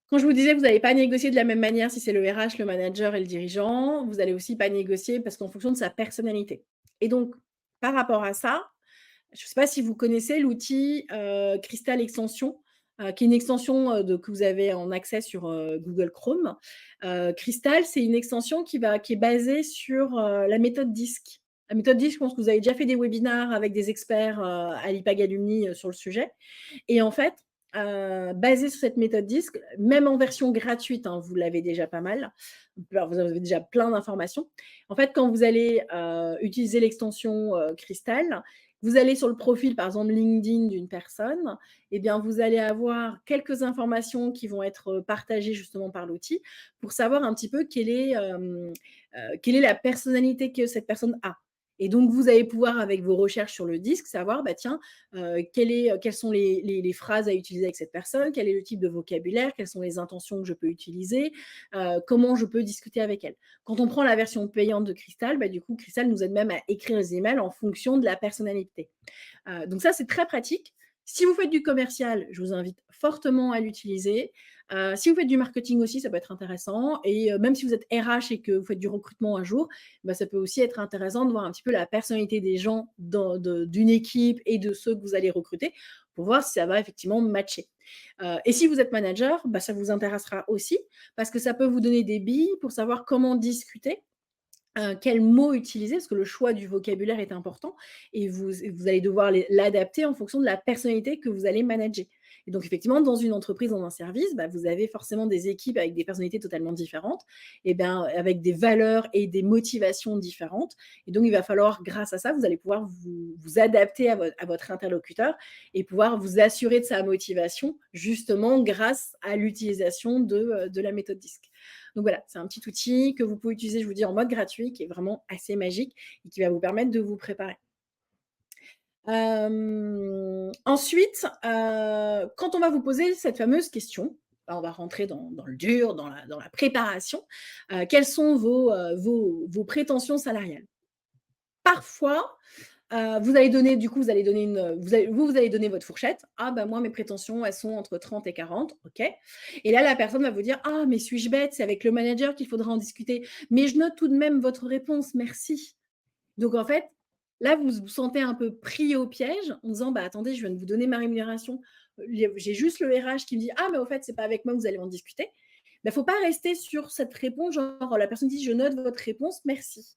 Quand je vous disais que vous n'allez pas négocier de la même manière si c'est le RH, le manager et le dirigeant, vous allez aussi pas négocier parce qu'en fonction de sa personnalité. Et donc, par rapport à ça, je ne sais pas si vous connaissez l'outil, Crystal Extension, qui est une extension, que vous avez en accès sur, Google Chrome. Crystal, c'est une extension qui est basée sur, la méthode DISC. La méthode DISC, je pense que vous avez déjà fait des webinars avec des experts, à l'IPAG Alumni, sur le sujet. Et en fait, basé sur cette méthode DISC, même en version gratuite, hein, vous l'avez déjà pas mal. Alors vous avez déjà plein d'informations. En fait, quand vous allez, utiliser l'extension, Crystal, vous allez sur le profil, par exemple LinkedIn d'une personne, et bien vous allez avoir quelques informations qui vont être, partagées justement par l'outil pour savoir un petit peu quelle est la personnalité que cette personne a. Et donc vous allez pouvoir, avec vos recherches sur le disque, savoir, tiens, quelles sont les phrases à utiliser avec cette personne, quel est le type de vocabulaire, quelles sont les intentions que je peux utiliser, comment je peux discuter avec elle. Quand on prend la version payante de Crystal, du coup, Crystal nous aide même à écrire les emails en fonction de la personnalité. Donc ça, c'est très pratique. Si vous faites du commercial, je vous invite fortement à l'utiliser. Si vous faites du marketing aussi, ça peut être intéressant et même si vous êtes RH et que vous faites du recrutement un jour, bah, ça peut aussi être intéressant de voir un petit peu la personnalité des gens d'une équipe et de ceux que vous allez recruter pour voir si ça va effectivement matcher. Et si vous êtes manager, bah, ça vous intéressera aussi parce que ça peut vous donner des billes pour savoir comment discuter, quels mots utiliser, parce que le choix du vocabulaire est important et vous allez devoir l'adapter en fonction de la personnalité que vous allez manager. Et donc effectivement, dans une entreprise, dans un service, bah, vous avez forcément des équipes avec des personnalités totalement différentes et bien, avec des valeurs et des motivations différentes et donc il va falloir, grâce à ça, vous allez pouvoir vous adapter à votre interlocuteur et pouvoir vous assurer de sa motivation, justement grâce à l'utilisation de la méthode DISC. Donc voilà, c'est un petit outil que vous pouvez utiliser, je vous dis, en mode gratuit, qui est vraiment assez magique et qui va vous permettre de vous préparer. Ensuite, quand on va vous poser cette fameuse question, bah, on va rentrer dans le dur, dans la préparation. Quelles sont vos prétentions salariales? Parfois, vous allez donner vous allez donner votre fourchette. «Ah bah, moi mes prétentions, elles sont entre 30 et 40». OK. Et là, la personne va vous dire: «Ah mais suis-je bête? C'est avec le manager qu'il faudra en discuter. Mais je note tout de même votre réponse, merci». Donc en fait, là, vous vous sentez un peu pris au piège en disant: «Bah, attendez, je viens de vous donner ma rémunération, j'ai juste le RH qui me dit: "Ah mais au fait, c'est pas avec moi que vous allez en discuter"». Bah, faut pas rester sur cette réponse, genre la personne dit: «Je note votre réponse, merci».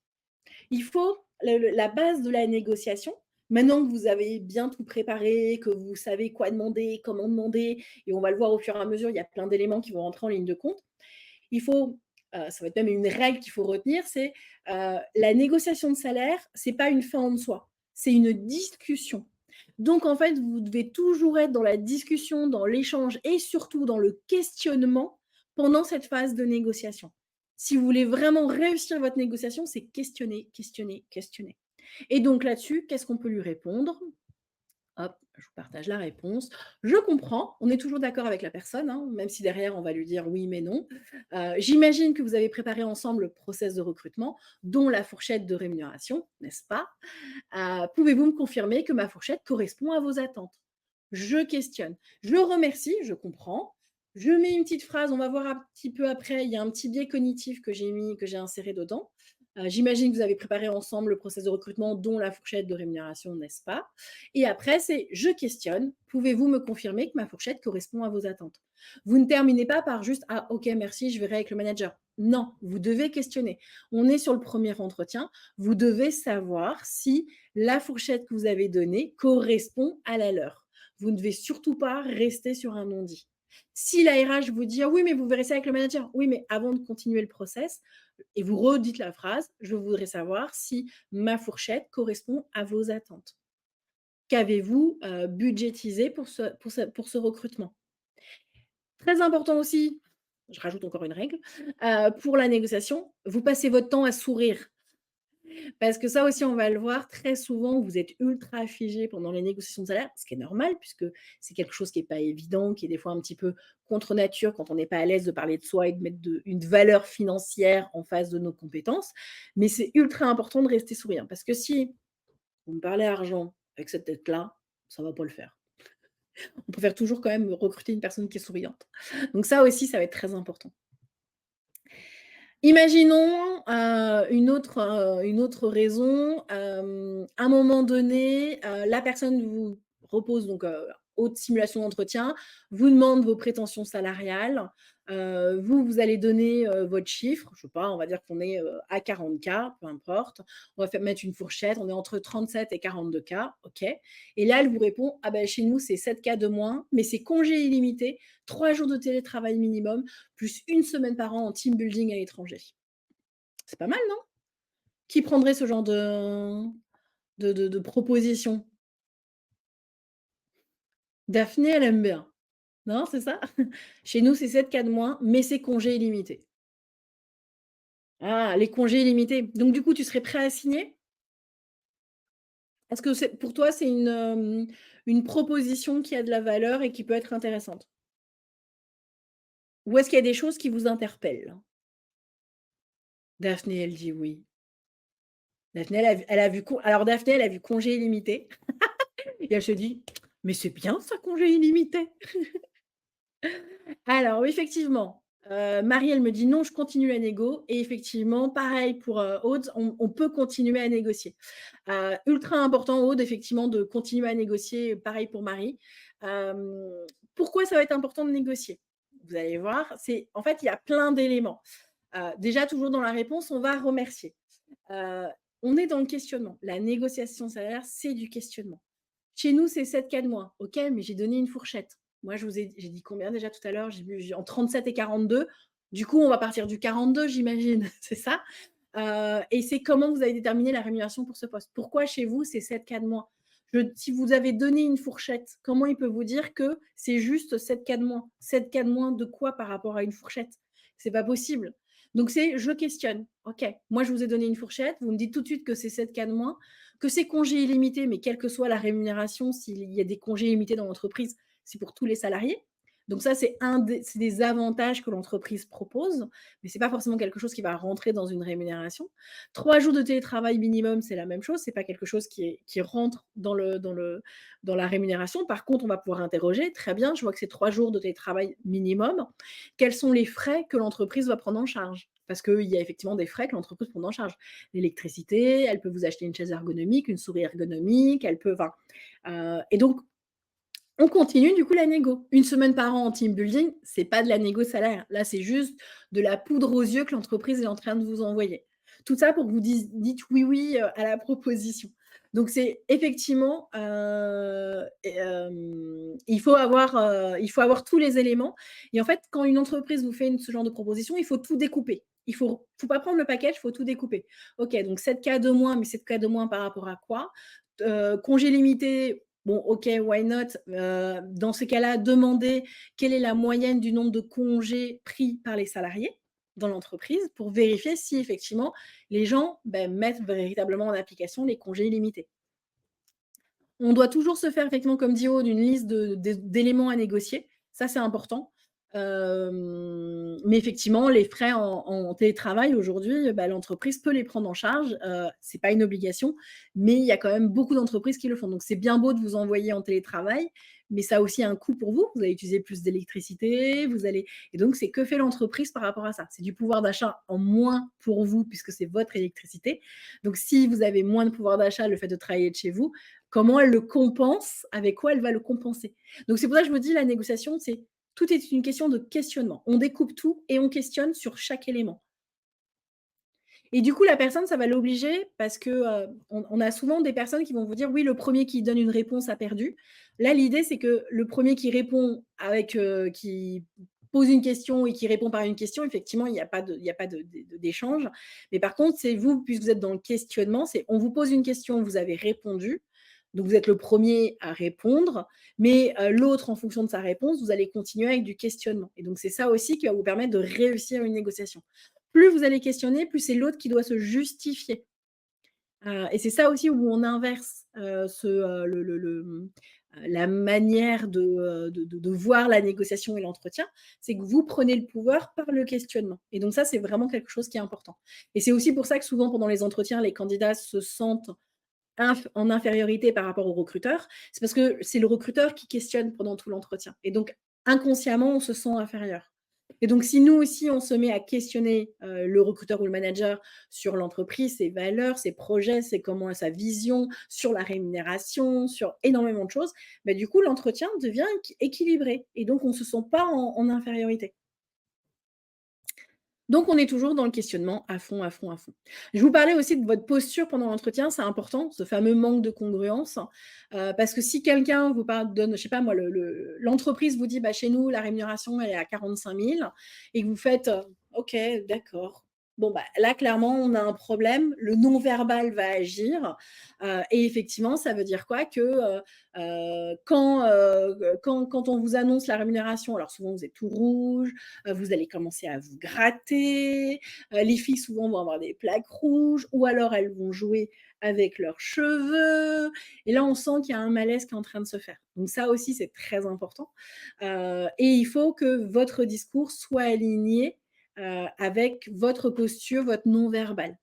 Il faut la base de la négociation, maintenant que vous avez bien tout préparé, que vous savez quoi demander, comment demander et on va le voir au fur et à mesure, il y a plein d'éléments qui vont rentrer en ligne de compte. Il faut, ça va être même une règle qu'il faut retenir, c'est, la négociation de salaire, c'est pas une fin en soi, c'est une discussion. Donc en fait, vous devez toujours être dans la discussion, dans l'échange et surtout dans le questionnement pendant cette phase de négociation. Si vous voulez vraiment réussir votre négociation, c'est questionner, questionner, questionner. Et donc là-dessus, qu'est-ce qu'on peut lui répondre? Hop, je vous partage la réponse. Je comprends, on est toujours d'accord avec la personne, hein, même si derrière on va lui dire oui mais non. J'imagine que vous avez préparé ensemble le process de recrutement, dont la fourchette de rémunération, n'est-ce pas? Pouvez-vous me confirmer que ma fourchette correspond à vos attentes? Je questionne. Je remercie, je comprends. Je mets une petite phrase, on va voir un petit peu après, il y a un petit biais cognitif que j'ai inséré dedans. J'imagine que vous avez préparé ensemble le process de recrutement, dont la fourchette de rémunération, n'est-ce pas? Et après, c'est je questionne. Pouvez-vous me confirmer que ma fourchette correspond à vos attentes? Vous ne terminez pas par juste ah ok merci, je verrai avec le manager. Non, vous devez questionner. On est sur le premier entretien. Vous devez savoir si la fourchette que vous avez donnée correspond à la leur. Vous ne devez surtout pas rester sur un non-dit. Si la RH vous dit: «Ah oui, mais vous verrez ça avec le manager». Oui, mais avant de continuer le process et vous redites la phrase: «Je voudrais savoir si ma fourchette correspond à vos attentes». Qu'avez-vous, budgétisé pour ce recrutement? Très important aussi, je rajoute encore une règle, pour la négociation, vous passez votre temps à sourire. Parce que ça aussi, on va le voir, très souvent, vous êtes ultra figé pendant les négociations de salaire, ce qui est normal puisque c'est quelque chose qui est pas évident, qui est des fois un petit peu contre nature quand on n'est pas à l'aise de parler de soi et de mettre une valeur financière en face de nos compétences. Mais c'est ultra important de rester souriant parce que si vous me parlez argent avec cette tête-là, ça va pas le faire. On préfère toujours quand même recruter une personne qui est souriante. Donc ça aussi, ça va être très important. Imaginons, une autre raison, à un moment donné, la personne vous propose donc, haute simulation d'entretien, vous demande vos prétentions salariales, vous allez donner, votre chiffre, je sais pas, on va dire qu'on est, à 40 K, peu importe. On va mettre une fourchette, on est entre 37 et 42 K, OK. Et là, elle vous répond: «Ah ben chez nous, c'est 7 K de moins, mais c'est congé illimité, 3 jours de télétravail minimum, plus 1 semaine par an en team building à l'étranger». C'est pas mal, non? Qui prendrait ce genre de proposition? Daphné, elle aime bien. Non, c'est ça? Chez nous, c'est 7 cas de moins, mais c'est congé illimité. Ah, les congés illimités. Donc du coup, tu serais prêt à signer? Est-ce que c'est pour toi, c'est une proposition qui a de la valeur et qui peut être intéressante? Ou est-ce qu'il y a des choses qui vous interpellent? Daphné, elle dit oui. Daphné, elle a vu congé illimité et elle se dit: Mais c'est bien ça, congé illimité. Alors oui, effectivement, Marie, elle me dit: «Non, je continue la négo» et effectivement, pareil pour, Aude, on peut continuer à négocier. Ultra important, Aude, effectivement, de continuer à négocier, pareil pour Marie. Hem, Pourquoi ça va être important de négocier? Vous allez voir, c'est en fait, il y a plein d'éléments. Déjà, toujours dans la réponse, on va remercier. Heu, on est dans le questionnement. La négociation salaire, c'est du questionnement. Chez nous, c'est 7 cas de moins. OK, mais j'ai donné une fourchette. Moi, j'ai dit combien déjà tout à l'heure? J'ai en 37 et 42. Du coup, on va partir du 42, j'imagine, c'est ça? Et c'est comment vous avez déterminé la rémunération pour ce poste? Pourquoi chez vous, c'est 7 cas de moins? Si vous avez donné une fourchette, comment il peut vous dire que c'est juste 7 cas de moins? 7 cas de moins de quoi par rapport à une fourchette? C'est pas possible. Donc c'est je questionne. OK, moi je vous ai donné une fourchette, vous me dites tout de suite que c'est 7 cas de moins, que c'est congé illimité, mais quelle que soit la rémunération, s'il y a des congés illimités dans l'entreprise, c'est pour tous les salariés. Donc ça, c'est des avantages que l'entreprise propose, mais c'est pas forcément quelque chose qui va rentrer dans une rémunération. 3 jours de télétravail minimum, c'est la même chose, c'est pas quelque chose qui rentre dans la rémunération. Par contre, on va pouvoir interroger: «Très bien, je vois que c'est 3 jours de télétravail minimum. Quels sont les frais que l'entreprise va prendre en charge?» Parce qu'il y a effectivement des frais que l'entreprise prend en charge. L'électricité, elle peut vous acheter une chaise ergonomique, une souris ergonomique, elle peut enfin, et donc on continue du coup la négo. Une semaine par an en team building, c'est pas de la négo salaire. Là, c'est juste de la poudre aux yeux que l'entreprise est en train de vous envoyer. Tout ça pour que vous dites oui, oui, à la proposition. Donc c'est effectivement, il faut avoir tous les éléments et en fait, quand une entreprise vous fait ce genre de proposition, il faut tout découper. Il faut pas prendre le package, il faut tout découper. OK, donc 7 cas de moins, mais 7 cas de moins par rapport à quoi? Congé limité, bon, OK, why not? Dans ces cas-là, demander quelle est la moyenne du nombre de congés pris par les salariés dans l'entreprise pour vérifier si effectivement les gens, mettent véritablement en application les congés illimités. On doit toujours se faire effectivement, comme dit Aude, une liste d'éléments à négocier. Ça, c'est important. Mais effectivement, les frais en télétravail aujourd'hui, l'entreprise peut les prendre en charge. C'est pas une obligation, mais il y a quand même beaucoup d'entreprises qui le font. Donc c'est bien beau de vous envoyer en télétravail, mais ça a aussi un coût pour vous. Vous allez utiliser plus d'électricité, vous allez et donc c'est que fait l'entreprise par rapport à ça? C'est du pouvoir d'achat en moins pour vous puisque c'est votre électricité. Donc si vous avez moins de pouvoir d'achat, le fait de travailler de chez vous, comment elle le compense? Avec quoi elle va le compenser? Donc c'est pour ça que je me dis la négociation, c'est tout est une question de questionnement. On découpe tout et on questionne sur chaque élément. Et du coup, la personne, ça va l'obliger parce que, on a souvent des personnes qui vont vous dire: «Oui, le premier qui donne une réponse a perdu». Là, l'idée, c'est que le premier qui répond qui pose une question et qui répond par une question, effectivement, il y a pas d'échange. Mais par contre, c'est vous, puisque vous êtes dans le questionnement, c'est on vous pose une question, vous avez répondu, donc vous êtes le premier à répondre, mais l'autre, en fonction de sa réponse, vous allez continuer avec du questionnement et donc c'est ça aussi qui va vous permettre de réussir une négociation. Plus vous allez questionner, plus c'est l'autre qui doit se justifier. Et c'est ça aussi où on inverse, la manière de voir la négociation et l'entretien. C'est que vous prenez le pouvoir par le questionnement et donc ça, c'est vraiment quelque chose qui est important et c'est aussi pour ça que souvent pendant les entretiens, les candidats se sentent en infériorité par rapport au recruteur. C'est parce que c'est le recruteur qui questionne pendant tout l'entretien et donc inconsciemment, on se sent inférieur. Et donc, si nous aussi, on se met à questionner, le recruteur ou le manager sur l'entreprise, ses valeurs, ses projets, sa vision, sur la rémunération, sur énormément de choses, du coup, l'entretien devient équilibré et donc on ne se sent pas en infériorité. Donc on est toujours dans le questionnement à fond, à fond, à fond. Je vous parlais aussi de votre posture pendant l'entretien, c'est important, ce fameux manque de congruence, parce que si quelqu'un vous parle donne, je sais pas moi, l'entreprise vous dit: «Bah, chez nous, la rémunération, elle est à 45 000 et que vous faites: «OK, d'accord». Bon, bah, là, clairement, on a un problème, le non verbal va agir, et effectivement, ça veut dire quoi? Que, quand on vous annonce la rémunération, alors souvent vous êtes tout rouge, vous allez commencer à vous gratter, les filles souvent vont avoir des plaques rouges ou alors elles vont jouer avec leurs cheveux et là on sent qu'il y a un malaise qui est en train de se faire. Donc ça aussi c'est très important, et il faut que votre discours soit aligné, avec votre posture, votre non verbal.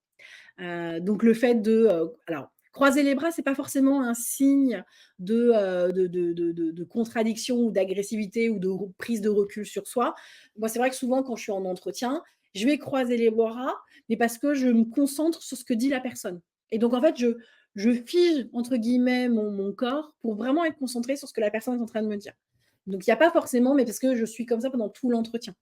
Donc le fait de, alors Croiser les bras, c'est pas forcément un signe de contradiction ou d'agressivité ou de prise de recul sur soi. Moi, c'est vrai que souvent quand je suis en entretien, je vais croiser les bras, mais parce que je me concentre sur ce que dit la personne et donc en fait, je «fige» entre guillemets mon corps pour vraiment être concentrée sur ce que la personne est en train de me dire. Donc il y a pas forcément mais parce que je suis comme ça pendant tout l'entretien.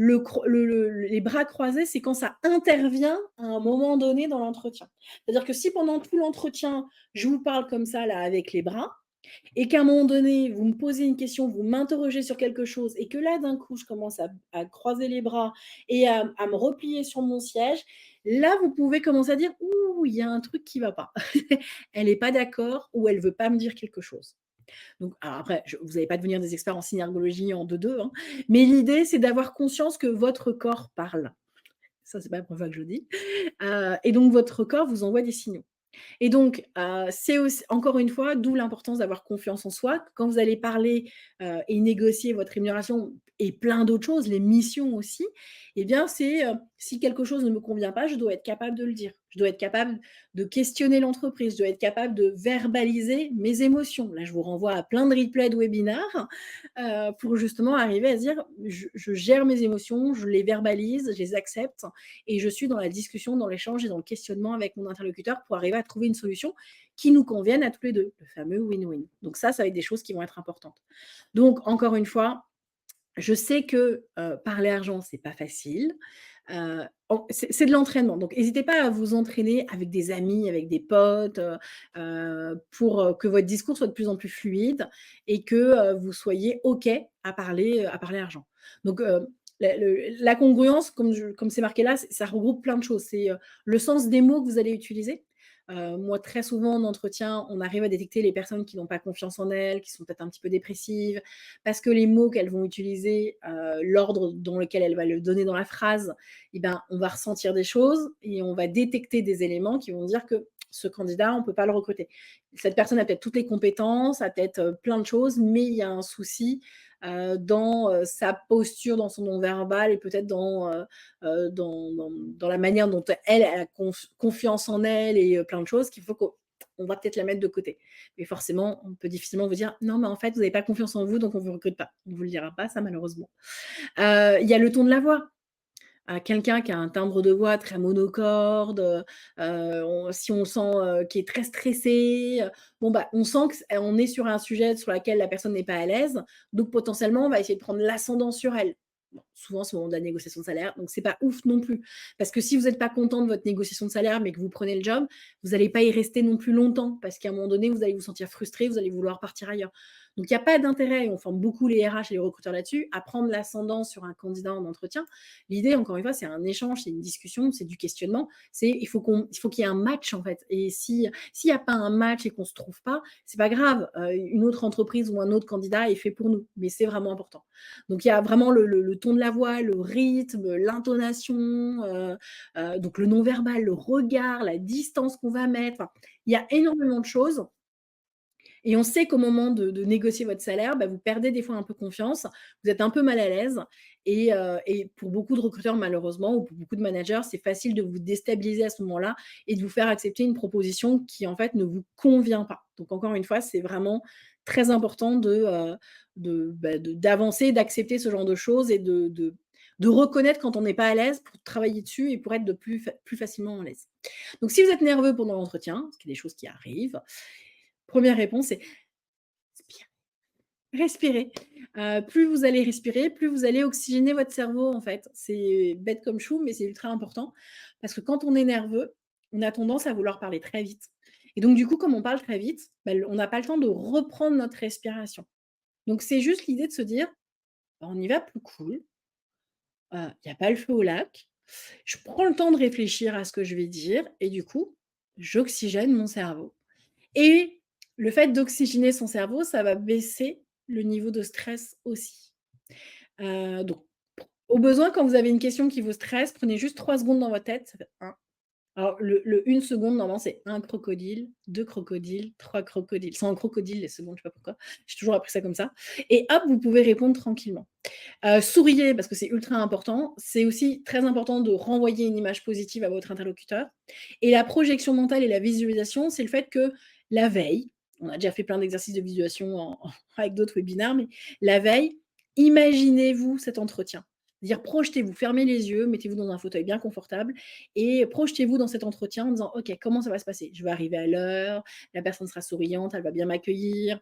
Les bras croisés, c'est quand ça intervient à un moment donné dans l'entretien. C'est-à-dire que si pendant tout l'entretien, je vous parle comme ça là avec les bras et qu'à un moment donné, vous me posez une question, vous m'interrogez sur quelque chose et que là, d'un coup, je commence à croiser les bras et à me replier sur mon siège, là, vous pouvez commencer à dire: «Ouh, il y a un truc qui va pas. Elle n'est pas d'accord ou elle veut pas me dire quelque chose». Donc alors après, vous n'allez pas devenir des experts en synergologie en 2-2, hein, mais l'idée, c'est d'avoir conscience que votre corps parle. Ça, c'est pas la première fois que je le dis, et donc votre corps vous envoie des signaux. Et donc, c'est aussi encore une fois, d'où l'importance d'avoir confiance en soi. Quand vous allez parler, et négocier votre rémunération et plein d'autres choses, les missions aussi, eh bien, c'est, si quelque chose ne me convient pas, je dois être capable de le dire. Je dois être capable de questionner l'entreprise, je dois être capable de verbaliser mes émotions. Là, je vous renvoie à plein de replays de webinaires, pour justement arriver à se dire: «Je gère mes émotions, je les verbalise, je les accepte et je suis dans la discussion, dans l'échange et dans le questionnement avec mon interlocuteur pour arriver à trouver une solution qui nous convienne à tous les 2, le fameux win-win. Donc ça va être des choses qui vont être importantes. Donc encore une fois, je sais que, parler argent, c'est pas facile, c'est de l'entraînement. Donc n'hésitez pas à vous entraîner avec des amis, avec des potes, pour, que votre discours soit de plus en plus fluide et que, vous soyez OK à parler argent. Donc, la congruence, comme c'est marqué là, ça regroupe plein de choses. C'est, le sens des mots que vous allez utiliser. Moi, très souvent en entretien, on arrive à détecter les personnes qui n'ont pas confiance en elles, qui sont peut-être un petit peu dépressives, parce que les mots qu'elles vont utiliser, l'ordre dans lequel elles vont le donner dans la phrase, eh ben, on va ressentir des choses et on va détecter des éléments qui vont dire que ce candidat, on ne peut pas le recruter. Cette personne a peut-être toutes les compétences, a peut-être plein de choses, mais il y a un souci dans sa posture, dans son non-verbal et peut-être dans la manière dont elle a confiance en elle et plein de choses qu'il faut qu'on va peut-être la mettre de côté. Mais forcément, on peut difficilement vous dire: «Non, mais en fait, vous n'avez pas confiance en vous, donc on ne vous recrute pas». On ne vous le dira pas ça malheureusement. Il y a le ton de la voix. Quelqu'un qui a un timbre de voix très monocorde, si on sent, qu'il est très stressé, bon, bah, on sent qu'on est sur un sujet sur lequel la personne n'est pas à l'aise, donc potentiellement, on va essayer de prendre l'ascendant sur elle. Bon, souvent, c'est au moment de la négociation de salaire, donc c'est pas ouf non plus. Parce que si vous n'êtes pas content de votre négociation de salaire, mais que vous prenez le job, vous n'allez pas y rester non plus longtemps, parce qu'à un moment donné, vous allez vous sentir frustré, vous allez vouloir partir ailleurs. Donc il y a pas d'intérêt, et on forme beaucoup les RH et les recruteurs là-dessus, à prendre l'ascendant sur un candidat en entretien. L'idée, encore une fois, c'est un échange, c'est une discussion, c'est du questionnement. Il faut qu'il y ait un match en fait. Et s'il y a pas un match et qu'on se trouve pas, c'est pas grave. Une autre entreprise ou un autre candidat est fait pour nous, mais c'est vraiment important. Donc il y a vraiment le ton de la voix, le rythme, l'intonation, donc le non-verbal, le regard, la distance qu'on va mettre. Enfin, il y a énormément de choses et on sait qu'au moment de négocier votre salaire, bah, vous perdez des fois un peu confiance, vous êtes un peu mal à l'aise et pour beaucoup de recruteurs malheureusement ou pour beaucoup de managers, c'est facile de vous déstabiliser à ce moment-là et de vous faire accepter une proposition qui en fait ne vous convient pas. Donc encore une fois, c'est vraiment très important d'avancer, d'accepter ce genre de choses et de reconnaître quand on n'est pas à l'aise pour travailler dessus et pour être de plus facilement à l'aise. Donc si vous êtes nerveux pendant l'entretien, ce qui est des choses qui arrivent, première réponse, c'est respirer. Plus vous allez respirer, plus vous allez oxygéner votre cerveau, en fait. C'est bête comme chou, mais c'est ultra important parce que quand on est nerveux, on a tendance à vouloir parler très vite et donc du coup, comme on parle très vite, bah, on n'a pas le temps de reprendre notre respiration. Donc c'est juste l'idée de se dire: «Bah, on y va plus cool, il y a pas le feu au lac. Je prends le temps de réfléchir à ce que je vais dire et du coup, j'oxygène mon cerveau». Et le fait d'oxygéner son cerveau, ça va baisser le niveau de stress aussi. Donc au besoin, quand vous avez une question qui vous stresse, prenez juste 3 secondes dans votre tête, ça fait 1, Alors le 1 seconde, normalement, c'est un crocodile, 2 crocodiles, 3 crocodiles. C'est en crocodile les secondes, je sais pas pourquoi. J'ai toujours appris ça comme ça et hop, vous pouvez répondre tranquillement. Souriez parce que c'est ultra important. C'est aussi très important de renvoyer une image positive à votre interlocuteur et la projection mentale et la visualisation, c'est le fait que la veille, on a déjà fait plein d'exercices de visualisation avec d'autres webinaires, mais la veille, imaginez-vous cet entretien. C'est-à-dire projetez-vous, fermez les yeux, mettez-vous dans un fauteuil bien confortable et projetez-vous dans cet entretien en disant: «OK, comment ça va se passer? Je vais arriver à l'heure, la personne sera souriante, elle va bien m'accueillir,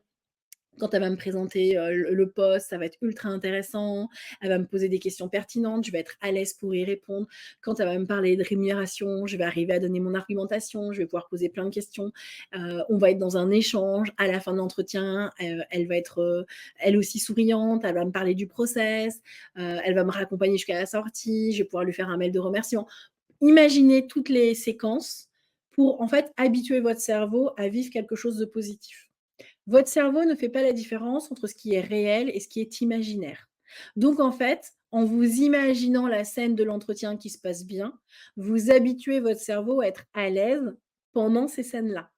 quand elle va me présenter, le poste, ça va être ultra intéressant. Elle va me poser des questions pertinentes, je vais être à l'aise pour y répondre. Quand elle va me parler de rémunération, je vais arriver à donner mon argumentation, je vais pouvoir poser plein de questions. On va être dans un échange. À la fin de l'entretien, elle va être, elle aussi souriante, elle va me parler du process, elle va me raccompagner jusqu'à la sortie, je vais pouvoir lui faire un mail de remerciement. Imaginez toutes les séquences pour, en fait, habituer votre cerveau à vivre quelque chose de positif. Votre cerveau ne fait pas la différence entre ce qui est réel et ce qui est imaginaire. Donc en fait, en vous imaginant la scène de l'entretien qui se passe bien, vous habituez votre cerveau à être à l'aise pendant ces scènes-là.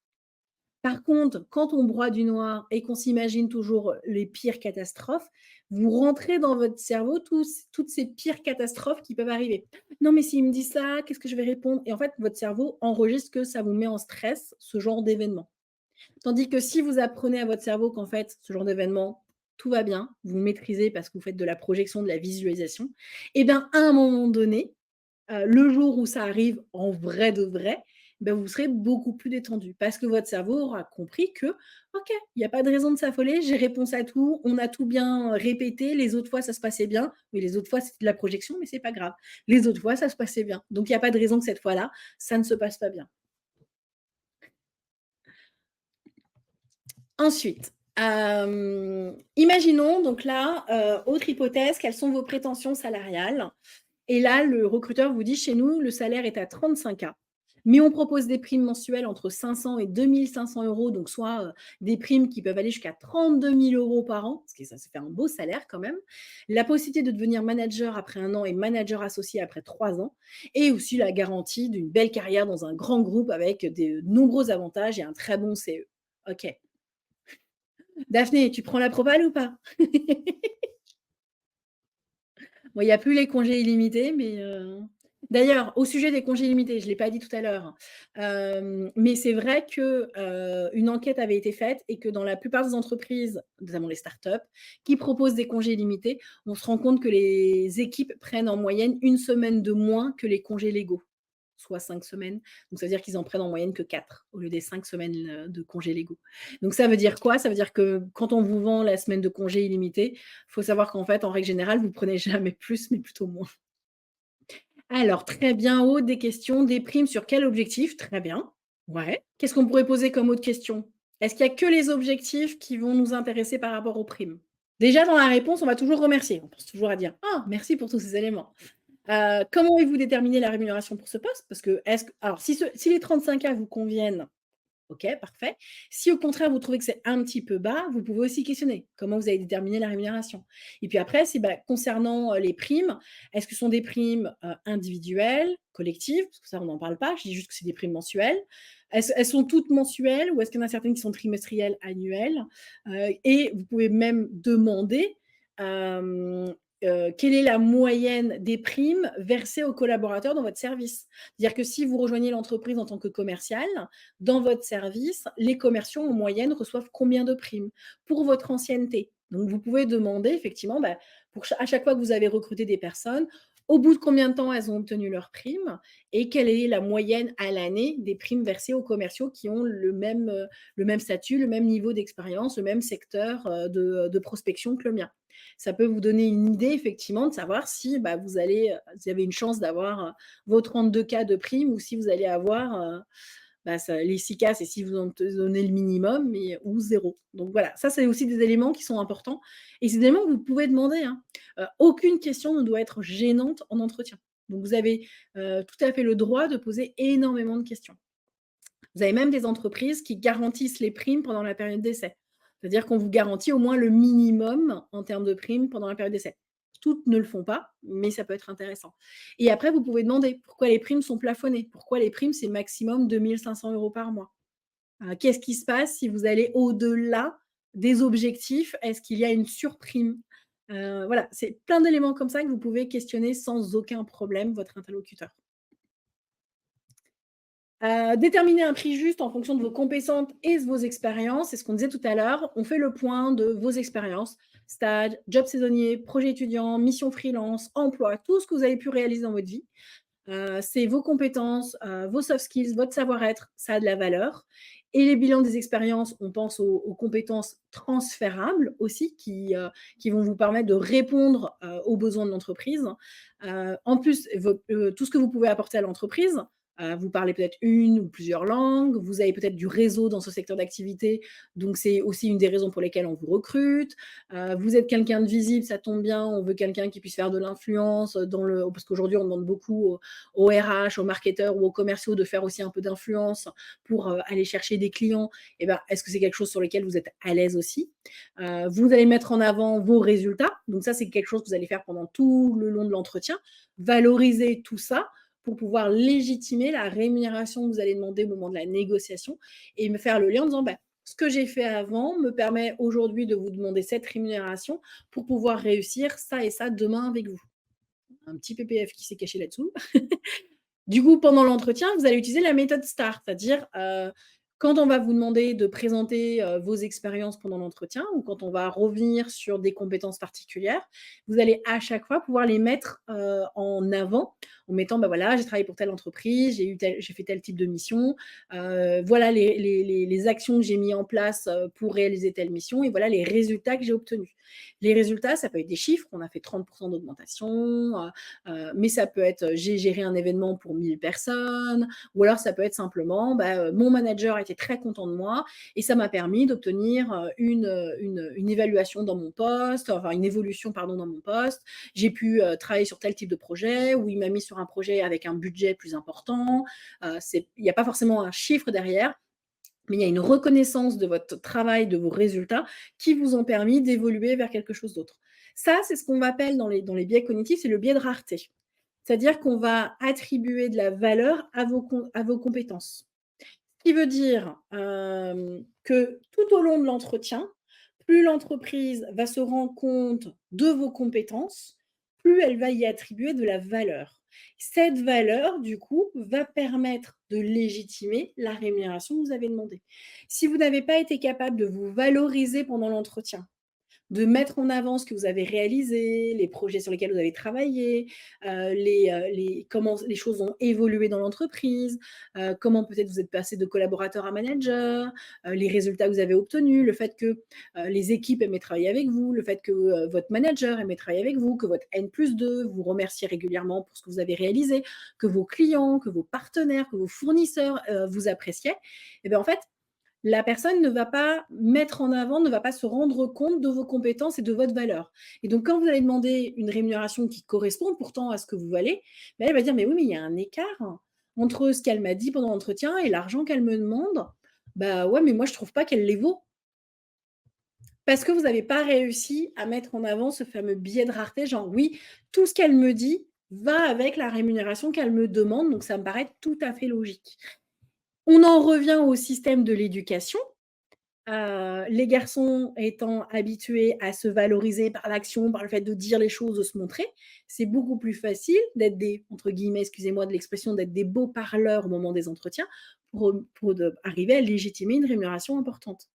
Par contre, quand on broie du noir et qu'on s'imagine toujours les pires catastrophes, vous rentrez dans votre cerveau toutes ces pires catastrophes qui peuvent arriver. Non, mais s'il me dit ça, qu'est-ce que je vais répondre? Et en fait, votre cerveau enregistre que ça vous met en stress, ce genre d'événement. Tandis que si vous apprenez à votre cerveau qu'en fait, ce genre d'événement, tout va bien, vous le maîtrisez parce que vous faites de la projection, de la visualisation, et bien à un moment donné, le jour où ça arrive en vrai de vrai, ben vous serez beaucoup plus détendu parce que votre cerveau aura compris que: «OK, il y a pas de raison de s'affoler, j'ai réponse à tout, on a tout bien répété, les autres fois ça se passait bien». Oui, les autres fois c'était de la projection, mais c'est pas grave. Les autres fois ça se passait bien. Donc il y a pas de raison que cette fois-là, ça ne se passe pas bien. Ensuite, imaginons donc là, autre hypothèse, quelles sont vos prétentions salariales? Et là, le recruteur vous dit: «Chez nous, le salaire est à 35 K, mais on propose des primes mensuelles entre 500 et 2 500 €, donc soit, des primes qui peuvent aller jusqu'à 32 000 € par an», parce que ça fait un beau salaire quand même. La possibilité de devenir manager après 1 an et manager associé après 3 ans et aussi la garantie d'une belle carrière dans un grand groupe avec de nombreux avantages et un très bon CE. OK. Daphné, tu prends la propale ou pas? Bon, il y a plus les congés illimités, mais d'ailleurs, au sujet des congés illimités, je ne l'ai pas dit tout à l'heure, mais c'est vrai que, une enquête avait été faite et que dans la plupart des entreprises, notamment les startups, qui proposent des congés illimités, on se rend compte que les équipes prennent en moyenne 1 semaine de moins que les congés légaux, soit 5 semaines. Donc ça veut dire qu'ils en prennent en moyenne que 4 au lieu des 5 semaines, de congés légaux. Donc ça veut dire quoi? Ça veut dire que quand on vous vend la semaine de congé illimité, il faut savoir qu'en fait, en règle générale, vous prenez jamais plus, mais plutôt moins. Alors, très bien, haut des questions, des primes sur quel objectif? Très bien. Ouais. Qu'est-ce qu'on pourrait poser comme autre question? Est-ce qu'il y a que les objectifs qui vont nous intéresser par rapport aux primes? Déjà, dans la réponse, on va toujours remercier. On pense toujours à dire: «Ah, merci pour tous ces éléments». Comment avez-vous déterminé la rémunération pour ce poste? Parce que est-ce que alors si les 35 K vous conviennent. OK, parfait. Si au contraire vous trouvez que c'est un petit peu bas, vous pouvez aussi questionner comment vous avez déterminé la rémunération. Et puis après, c'est bah, concernant les primes, est-ce que ce sont des primes individuelles, collectives? Parce que ça, on n'en parle pas. Je dis juste que c'est des primes mensuelles. Elles sont toutes mensuelles ou est-ce qu'il y en a certaines qui sont trimestrielles, annuelles? Et vous pouvez même demander quelle est la moyenne des primes versées aux collaborateurs dans votre service. C'est-à-dire que si vous rejoignez l'entreprise en tant que commercial, dans votre service, les commerciaux en moyenne reçoivent combien de primes pour votre ancienneté? Donc vous pouvez demander effectivement, bah, à chaque fois que vous avez recruté des personnes, au bout de combien de temps elles ont obtenu leurs primes et quelle est la moyenne à l'année des primes versées aux commerciaux qui ont le même statut, le même niveau d'expérience, le même secteur de prospection que le mien. Ça peut vous donner une idée effectivement de savoir si bah, vous avez une chance d'avoir vos 32 cas de primes ou si vous allez avoir bah, les 6 cas, c'est si vous en donnez le minimum, mais ou zéro. Donc voilà, ça, c'est aussi des éléments qui sont importants et c'est des éléments que vous pouvez demander, hein. Aucune question ne doit être gênante en entretien. Donc vous avez tout à fait le droit de poser énormément de questions. Vous avez même des entreprises qui garantissent les primes pendant la période d'essai. C'est-à-dire qu'on vous garantit au moins le minimum en termes de primes pendant la période d'essai. Toutes ne le font pas, mais ça peut être intéressant. Et après, vous pouvez demander pourquoi les primes sont plafonnées, pourquoi les primes, c'est maximum 2 500 € par mois. Qu'est-ce qui se passe si vous allez au-delà des objectifs? Est-ce qu'il y a une surprime? Voilà, c'est plein d'éléments comme ça que vous pouvez questionner sans aucun problème votre interlocuteur. Déterminer un prix juste en fonction de vos compétences et de vos expériences, c'est ce qu'on disait tout à l'heure. On fait le point de vos expériences, stage, job saisonnier, projet étudiant, mission freelance, emploi, tout ce que vous avez pu réaliser dans votre vie. C'est vos compétences, vos soft skills, votre savoir-être, ça a de la valeur. Et les bilans des expériences, on pense aux compétences transférables aussi qui vont vous permettre de répondre, aux besoins de l'entreprise. En plus, tout ce que vous pouvez apporter à l'entreprise, vous parlez peut-être une ou plusieurs langues, vous avez peut-être du réseau dans ce secteur d'activité, donc c'est aussi une des raisons pour lesquelles on vous recrute. Vous êtes quelqu'un de visible, ça tombe bien, on veut quelqu'un qui puisse faire de l'influence, parce qu'aujourd'hui on demande beaucoup aux RH, aux marketeurs ou aux commerciaux de faire aussi un peu d'influence pour aller chercher des clients. Et ben, est-ce que c'est quelque chose sur lequel vous êtes à l'aise aussi? Vous allez mettre en avant vos résultats. Donc ça, c'est quelque chose que vous allez faire pendant tout le long de l'entretien. Valoriser tout ça pour pouvoir légitimer la rémunération que vous allez demander au moment de la négociation et me faire le lien en disant, bah, ce que j'ai fait avant me permet aujourd'hui de vous demander cette rémunération pour pouvoir réussir ça et ça demain avec vous. Un petit PPF qui s'est caché là-dessous. Du coup, pendant l'entretien, vous allez utiliser la méthode STAR, c'est-à-dire, quand on va vous demander de présenter, vos expériences pendant l'entretien ou quand on va revenir sur des compétences particulières, vous allez à chaque fois pouvoir les mettre, en avant en mettant: «Bah, voilà, j'ai travaillé pour telle entreprise, j'ai fait tel type de mission, voilà les actions que j'ai mis en place, pour réaliser telle mission et voilà les résultats que j'ai obtenus». Les résultats, ça peut être des chiffres, on a fait 30 d'augmentation, mais ça peut être, j'ai géré un événement pour 1000 personnes, ou alors ça peut être simplement, bah, mon manager a été très content de moi et ça m'a permis d'obtenir, une évaluation dans mon poste, enfin une évolution pardon dans mon poste. J'ai pu, travailler sur tel type de projet ou il m'a mis sur un projet avec un budget plus important. Il n'y a pas forcément un chiffre derrière, mais il y a une reconnaissance de votre travail, de vos résultats qui vous ont permis d'évoluer vers quelque chose d'autre. Ça, c'est ce qu'on appelle dans les biais cognitifs, c'est le biais de rareté. C'est-à-dire qu'on va attribuer de la valeur à vos compétences. Ce qui veut dire, que tout au long de l'entretien, plus l'entreprise va se rendre compte de vos compétences, plus elle va y attribuer de la valeur. Cette valeur, du coup, va permettre de légitimer la rémunération que vous avez demandée. Si vous n'avez pas été capable de vous valoriser pendant l'entretien, de mettre en avant ce que vous avez réalisé, les projets sur lesquels vous avez travaillé, comment les choses ont évolué dans l'entreprise, comment peut-être vous êtes passé de collaborateur à manager, les résultats que vous avez obtenus, le fait que, les équipes aimaient travailler avec vous, le fait que, votre manager aimait travailler avec vous, que votre N+2 vous remercie régulièrement pour ce que vous avez réalisé, que vos clients, que vos partenaires, que vos fournisseurs, vous appréciaient et bien, en fait, la personne ne va pas mettre en avant, ne va pas se rendre compte de vos compétences et de votre valeur. Et donc, quand vous allez demander une rémunération qui correspond pourtant à ce que vous valez, ben, elle va dire: «Mais oui, mais il y a un écart entre ce qu'elle m'a dit pendant l'entretien et l'argent qu'elle me demande. Bah, ouais, mais moi je trouve pas qu'elle les vaut». Parce que vous n'avez pas réussi à mettre en avant ce fameux biais de rareté, genre: «Oui, tout ce qu'elle me dit va avec la rémunération qu'elle me demande, donc ça me paraît tout à fait logique». On en revient au système de l'éducation. Les garçons étant habitués à se valoriser par l'action, par le fait de dire les choses, de se montrer, c'est beaucoup plus facile d'être des entre guillemets, excusez-moi de l'expression, d'être des beaux parleurs au moment des entretiens pour arriver à légitimer une rémunération importante.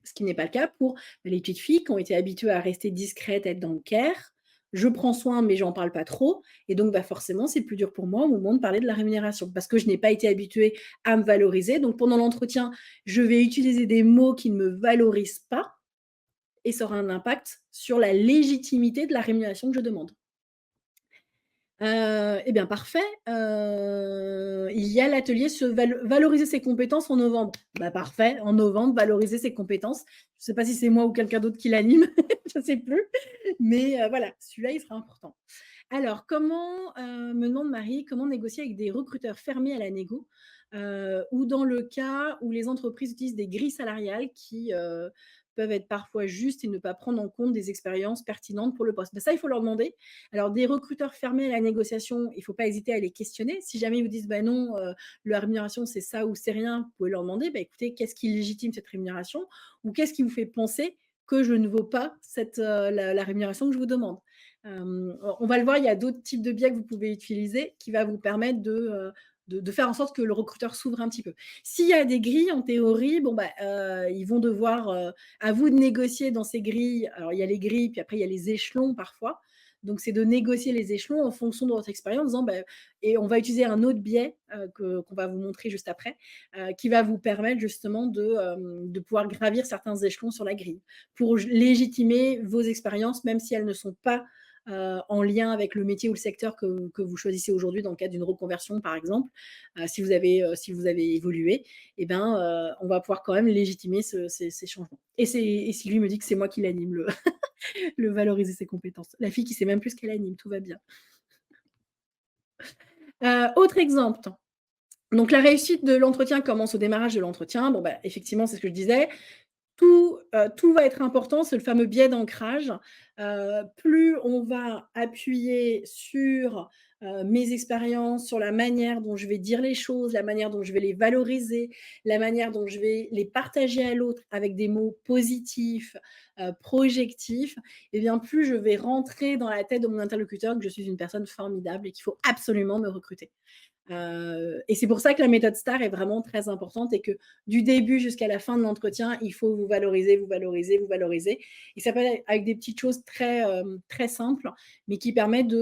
Ce qui n'est pas le cas pour les petites filles qui ont été habituées à rester discrètes, être dans le care. Je prends soin, mais j'en parle pas trop. Et donc, bah, forcément, c'est plus dur pour moi au moment de parler de la rémunération parce que je n'ai pas été habituée à me valoriser. Donc, pendant l'entretien, je vais utiliser des mots qui ne me valorisent pas et ça aura un impact sur la légitimité de la rémunération que je demande. Et bien parfait, il y a l'atelier se valoriser ses compétences en novembre. Bah, parfait, en novembre, valoriser ses compétences. Je ne sais pas si c'est moi ou quelqu'un d'autre qui l'anime, je ne sais plus, mais voilà, celui-là, il sera important. Alors comment, me demande Marie, comment négocier avec des recruteurs fermés à la négo, ou dans le cas où les entreprises utilisent des grilles salariales qui, peuvent être parfois justes et ne pas prendre en compte des expériences pertinentes pour le poste. Ben ça, il faut leur demander. Alors, des recruteurs fermés à la négociation, il ne faut pas hésiter à les questionner. Si jamais ils vous disent, ben non, la rémunération, c'est ça ou c'est rien, vous pouvez leur demander, ben, écoutez, qu'est-ce qui légitime cette rémunération ou qu'est-ce qui vous fait penser que je ne vaux pas la rémunération que je vous demande. On va le voir, il y a d'autres types de biais que vous pouvez utiliser qui va vous permettre de faire en sorte que le recruteur s'ouvre un petit peu. S'il y a des grilles, en théorie, bon, bah, ils vont devoir, à vous de négocier dans ces grilles. Alors, il y a les grilles, puis après, il y a les échelons parfois. Donc, c'est de négocier les échelons en fonction de votre expérience, en disant, bah, et on va utiliser un autre biais qu'on va vous montrer juste après, qui va vous permettre justement de pouvoir gravir certains échelons sur la grille pour légitimer vos expériences, même si elles ne sont pas en lien avec le métier ou le secteur que vous choisissez aujourd'hui dans le cadre d'une reconversion, par exemple. Si vous avez évolué, eh ben, on va pouvoir quand même légitimer ces changements. Et Sylvie me dit que c'est moi qui l'anime, le valoriser ses compétences. La fille qui sait même plus ce qu'elle anime, tout va bien. Autre exemple. Donc la réussite de l'entretien commence au démarrage de l'entretien. Bon, bah, effectivement, c'est ce que je disais. Tout va être important, c'est le fameux biais d'ancrage. Plus on va appuyer sur, mes expériences, sur la manière dont je vais dire les choses, la manière dont je vais les valoriser, la manière dont je vais les partager à l'autre avec des mots positifs, projectifs, et bien plus je vais rentrer dans la tête de mon interlocuteur que je suis une personne formidable et qu'il faut absolument me recruter. Et c'est pour ça que la méthode STAR est vraiment très importante et que du début jusqu'à la fin de l'entretien, il faut vous valoriser, vous valoriser, vous valoriser. Et ça peut être avec des petites choses très simples, mais qui permettent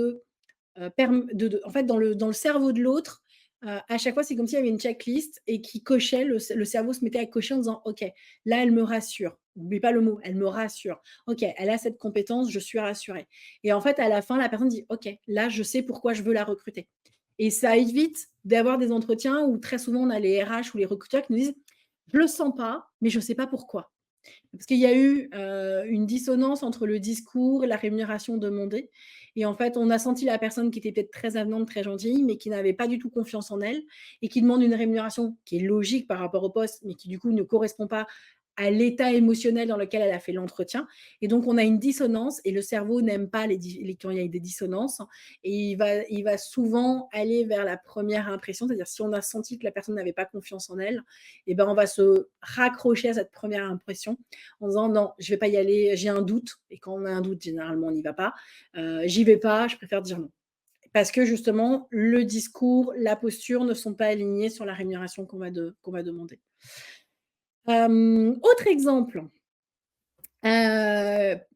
en fait, dans le cerveau de l'autre, à chaque fois, c'est comme s'il y avait une checklist et qui cochait, le cerveau se mettait à cocher en disant: «OK, là, elle me rassure». N'oublie pas le mot, elle me rassure. OK, elle a cette compétence, je suis rassurée. Et en fait, à la fin, la personne dit: «OK, là, je sais pourquoi je veux la recruter». Et ça évite d'avoir des entretiens où très souvent on a les RH ou les recruteurs qui nous disent: «Je le sens pas, mais je sais pas pourquoi». Parce qu'il y a eu, une dissonance entre le discours et la rémunération demandée et en fait, on a senti la personne qui était peut-être très avenante, très gentille, mais qui n'avait pas du tout confiance en elle et qui demande une rémunération qui est logique par rapport au poste, mais qui du coup ne correspond pas à l'état émotionnel dans lequel elle a fait l'entretien et donc on a une dissonance et le cerveau n'aime pas quand il y a des dissonances et il va souvent aller vers la première impression, c'est-à-dire si on a senti que la personne n'avait pas confiance en elle et ben, on va se raccrocher à cette première impression en disant: «Non, je vais pas y aller, j'ai un doute» et quand on a un doute, généralement, on n'y va pas. «J'y vais pas, je préfère dire non». Parce que justement, le discours, la posture ne sont pas alignés sur la rémunération qu'on va demander. Autre exemple,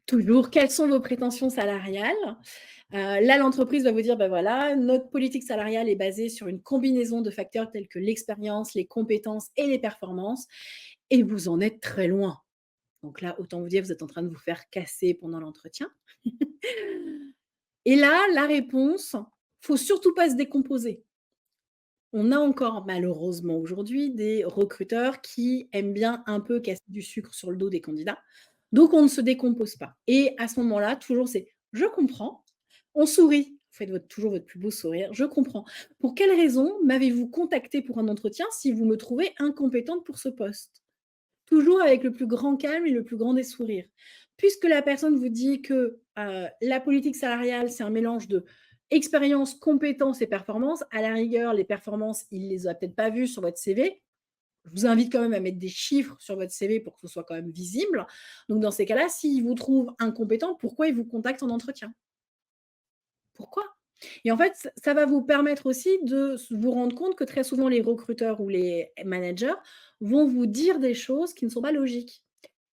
toujours, quelles sont vos prétentions salariales? Là, l'entreprise va vous dire: «Ben voilà, notre politique salariale est basée sur une combinaison de facteurs tels que l'expérience, les compétences et les performances» et vous en êtes très loin. Donc là, autant vous dire, vous êtes en train de vous faire casser pendant l'entretien. Et là, la réponse, faut surtout pas se décomposer. On a encore malheureusement aujourd'hui des recruteurs qui aiment bien un peu casser du sucre sur le dos des candidats. Donc on ne se décompose pas. Et à ce moment-là, toujours c'est: «Je comprends». On sourit, faites toujours votre plus beau sourire: «Je comprends. Pour quelle raison m'avez-vous contacté pour un entretien si vous me trouvez incompétente pour ce poste?» Toujours avec le plus grand calme et le plus grand des sourires. Puisque la personne vous dit que, la politique salariale, c'est un mélange de expérience, compétences et performances, à la rigueur, les performances, il les a peut-être pas vues sur votre CV. Je vous invite quand même à mettre des chiffres sur votre CV pour que ce soit quand même visible. Donc dans ces cas-là, s'il vous trouve incompétent, pourquoi il vous contacte en entretien? Pourquoi? Et en fait, ça va vous permettre aussi de vous rendre compte que très souvent les recruteurs ou les managers vont vous dire des choses qui ne sont pas logiques.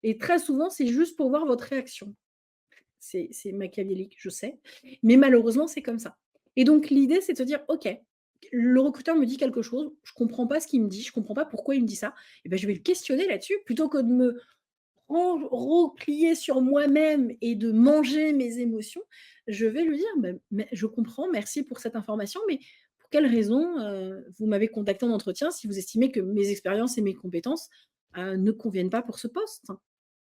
Et très souvent, c'est juste pour voir votre réaction. C'est machiavélique, je sais, mais malheureusement, c'est comme ça. Et donc l'idée, c'est de se dire: «OK, le recruteur me dit quelque chose, je comprends pas ce qu'il me dit, je comprends pas pourquoi il me dit ça et ben, je vais le questionner là-dessus plutôt que de me replier sur moi-même et de manger mes émotions, je vais lui dire: mais je comprends, merci pour cette information, mais pour quelle raison, vous m'avez contacté en entretien si vous estimez que mes expériences et mes compétences, ne conviennent pas pour ce poste?»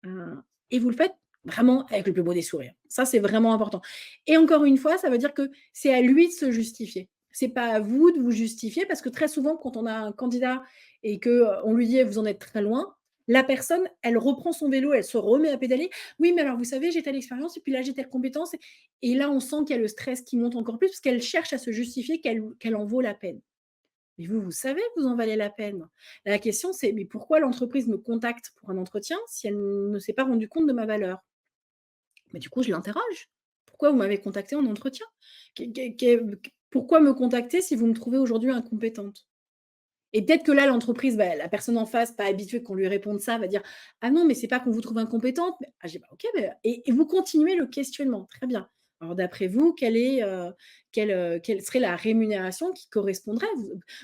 heu et vous le faites vraiment avec le plus beau des sourires. Ça, c'est vraiment important et encore une fois, ça veut dire que c'est à lui de se justifier. C'est pas à vous de vous justifier parce que très souvent, quand on a un candidat et qu'on lui dit: «Vous en êtes très loin», La personne, elle reprend son vélo, elle se remet à pédaler. «Oui, mais alors vous savez, j'ai telle expérience et puis là, j'ai telle compétence» et là, on sent qu'il y a le stress qui monte encore plus parce qu'elle cherche à se justifier qu'elle en vaut la peine. Mais vous, vous savez que vous en valez la peine. La question, c'est: «Mais pourquoi l'entreprise me contacte pour un entretien si elle ne s'est pas rendue compte de ma valeur?» Mais du coup, je l'interroge. «Pourquoi vous m'avez contacté en entretien? Pourquoi me contacter si vous me trouvez aujourd'hui incompétente?» Et peut-être que là, l'entreprise, bah, la personne en face, pas habituée qu'on lui réponde ça, va dire: «Ah non, mais c'est pas qu'on vous trouve incompétente, mais» ah, j'ai dit: «Bah, OK, mais» et vous continuez le questionnement. Très bien. Alors d'après vous, quelle serait la rémunération qui correspondrait?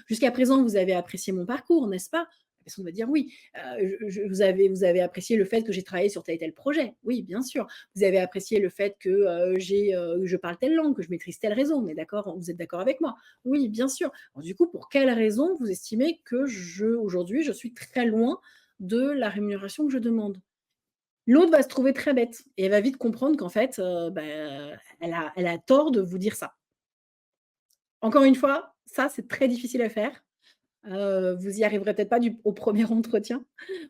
Jusqu'à présent, vous avez apprécié mon parcours, n'est-ce pas? La personne va dire: «Oui». Je vous avez apprécié le fait que j'ai travaillé sur tel et tel projet? Oui, bien sûr. Vous avez apprécié le fait que, je parle telle langue, que je maîtrise tel réseau? On est d'accord, vous êtes d'accord avec moi? Oui, bien sûr. Alors du coup, pour quelle raison vous estimez que aujourd'hui, je suis très loin de la rémunération que je demande? L'autre va se trouver très bête et elle va vite comprendre qu'en fait, elle a tort de vous dire ça. Encore une fois, ça, c'est très difficile à faire. Vous y arriverez peut-être pas au premier entretien.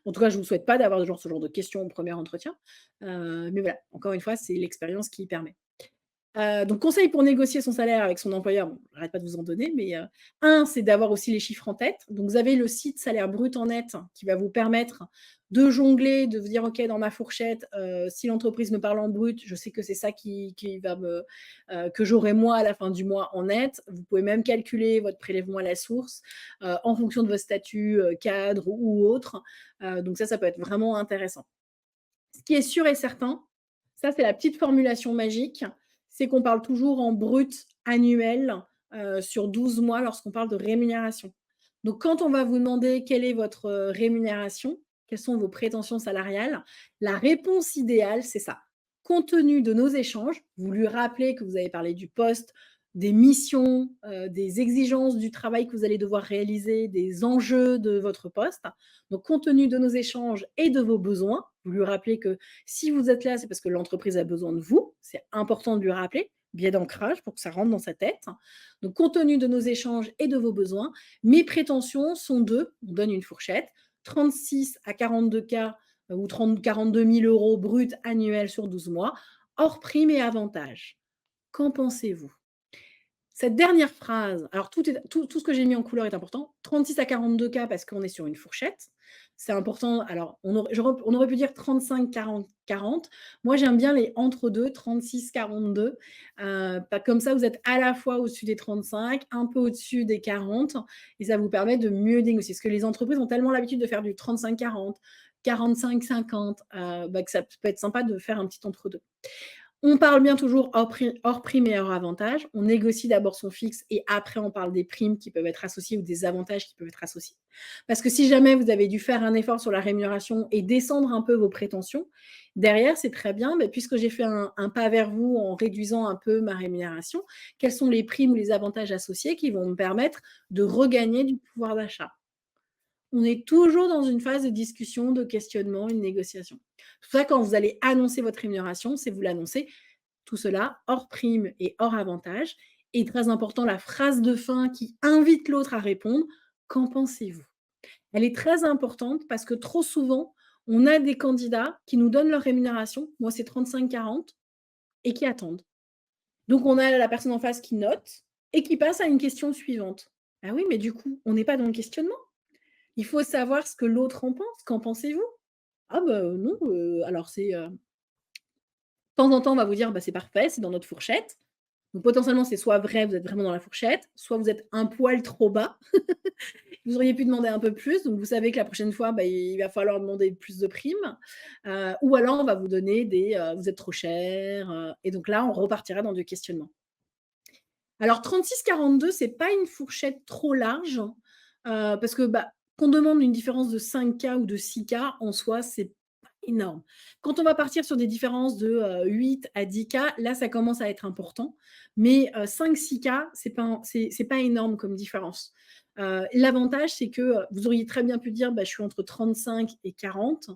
En tout cas, je vous souhaite pas d'avoir ce genre de questions au premier entretien. Mais voilà, encore une fois, c'est l'expérience qui permet. Donc conseil pour négocier son salaire avec son employeur, bon, j'arrête pas de vous en donner, mais 1, c'est d'avoir aussi les chiffres en tête. Donc vous avez le site salaire brut en net qui va vous permettre de jongler, de vous dire: «OK, dans ma fourchette, si l'entreprise me parle en brut, je sais que c'est ça qui va que j'aurai moi à la fin du mois en net». Vous pouvez même calculer votre prélèvement à la source, en fonction de votre statut, cadre ou autre. Donc ça peut être vraiment intéressant. Ce qui est sûr et certain, ça c'est la petite formulation magique, c'est qu'on parle toujours en brut annuel, sur 12 mois lorsqu'on parle de rémunération. Donc quand on va vous demander quelle est votre, rémunération, quelles sont vos prétentions salariales, la réponse idéale, c'est ça. Compte tenu de nos échanges, vous lui rappelez que vous avez parlé du poste, des missions, des exigences du travail que vous allez devoir réaliser, des enjeux de votre poste. Donc compte tenu de nos échanges et de vos besoins, vous lui rappelez que si vous êtes là, c'est parce que l'entreprise a besoin de vous. C'est important de lui rappeler, biais d'ancrage pour que ça rentre dans sa tête. Donc compte tenu de nos échanges et de vos besoins, mes prétentions sont de, on donne une fourchette, 36 à 42 k ou 30 42 000 euros bruts annuels sur 12 mois, hors primes et avantages. Qu'en pensez-vous? Cette dernière phrase, alors tout ce que j'ai mis en couleur est important. 36 à 42 cas parce qu'on est sur une fourchette. C'est important. Alors, on aurait pu dire 35, 40, 40. Moi, j'aime bien les entre deux, 36, 42. Pas comme ça, vous êtes à la fois au-dessus des 35, un peu au-dessus des 40, et ça vous permet de mieux négocier. Parce que les entreprises ont tellement l'habitude de faire du 35, 40, 45, 50, que ça peut être sympa de faire un petit entre deux. On parle bien toujours hors prime et hors avantage. On négocie d'abord son fixe et après on parle des primes qui peuvent être associées ou des avantages qui peuvent être associés. Parce que si jamais vous avez dû faire un effort sur la rémunération et descendre un peu vos prétentions, derrière, c'est très bien, puisque j'ai fait un pas vers vous en réduisant un peu ma rémunération, quelles sont les primes ou les avantages associés qui vont me permettre de regagner du pouvoir d'achat? On est toujours dans une phase de discussion, de questionnement, une négociation. C'est pour ça, quand vous allez annoncer votre rémunération, c'est vous l'annoncez tout cela hors prime et hors avantage, et très important, la phrase de fin qui invite l'autre à répondre: «Qu'en pensez-vous?» Elle est très importante parce que trop souvent, on a des candidats qui nous donnent leur rémunération, moi c'est 35-40, et qui attendent. Donc on a la personne en face qui note et qui passe à une question suivante. Ah oui, mais du coup, on n'est pas dans le questionnement. Il faut savoir ce que l'autre en pense. Qu'en pensez-vous? Ah bah, non, alors de temps en temps, on va vous dire: «Bah, c'est parfait, c'est dans notre fourchette». Donc potentiellement, c'est soit vrai, vous êtes vraiment dans la fourchette, soit vous êtes un poil trop bas. Vous auriez pu demander un peu plus, donc vous savez que la prochaine fois, il va falloir demander plus de primes. Ou alors on va vous donner «Vous êtes trop cher», et donc là, on repartira dans du questionnement. Alors 36-42, c'est pas une fourchette trop large, parce que, qu'on demande une différence de 5 K ou de 6 K, en soi, c'est pas énorme. Quand on va partir sur des différences de, 8 à 10 K, là, ça commence à être important, mais 5-6 K, c'est pas énorme comme différence. L'avantage, c'est que, vous auriez très bien pu dire: «Bah, je suis entre 35 et 40».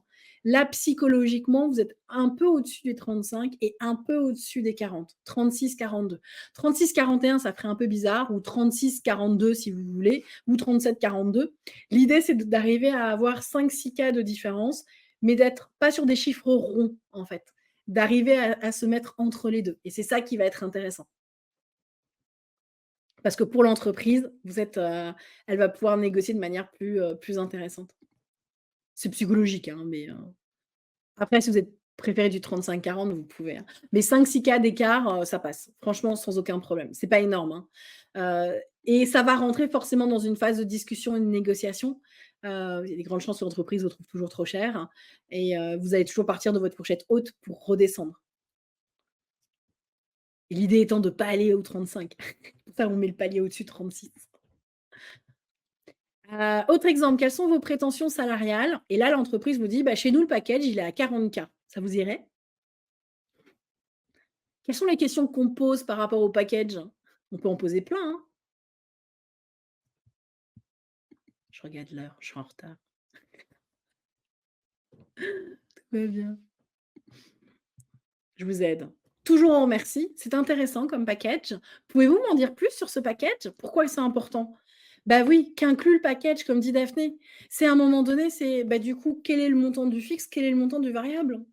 Là, psychologiquement, vous êtes un peu au-dessus des 35 et un peu au-dessus des 40. 36-42. 36-41, ça ferait un peu bizarre, ou 36-42 si vous voulez, ou 37-42. L'idée, c'est d'arriver à avoir 5-6 cas de différence, mais d'être pas sur des chiffres ronds, en fait. D'arriver à se mettre entre les 2, et c'est ça qui va être intéressant. Parce que pour l'entreprise, elle va pouvoir négocier de manière plus intéressante. C'est psychologique, hein, mais après si vous êtes préféré du 35-40, vous pouvez, hein. Mais 5-6 cas d'écart, ça passe. Franchement, sans aucun problème. C'est pas énorme, hein. Et ça va rentrer forcément dans une phase de discussion et de négociation. Il y a des grandes chances que l'entreprise vous trouve toujours trop cher, hein, et vous allez toujours partir de votre fourchette haute pour redescendre. Et l'idée étant de pas aller au 35. Pour ça, on met le palier au-dessus, 36. Autre exemple, quelles sont vos prétentions salariales? Et là, l'entreprise vous dit: «Bah, chez nous, le package, il est à 40 K». Ça vous irait? Quelles sont les questions qu'on pose par rapport au package? On peut en poser plein, hein. Je regarde l'heure, je suis en retard. Tout va bien. Je vous aide. Toujours en merci, c'est intéressant comme package. Pouvez-vous m'en dire plus sur ce package? Pourquoi c'est important? Bah oui, qu'inclut le package, comme dit Daphné? C'est à un moment donné, c'est, bah, du coup, quel est le montant du fixe? Quel est le montant du variable?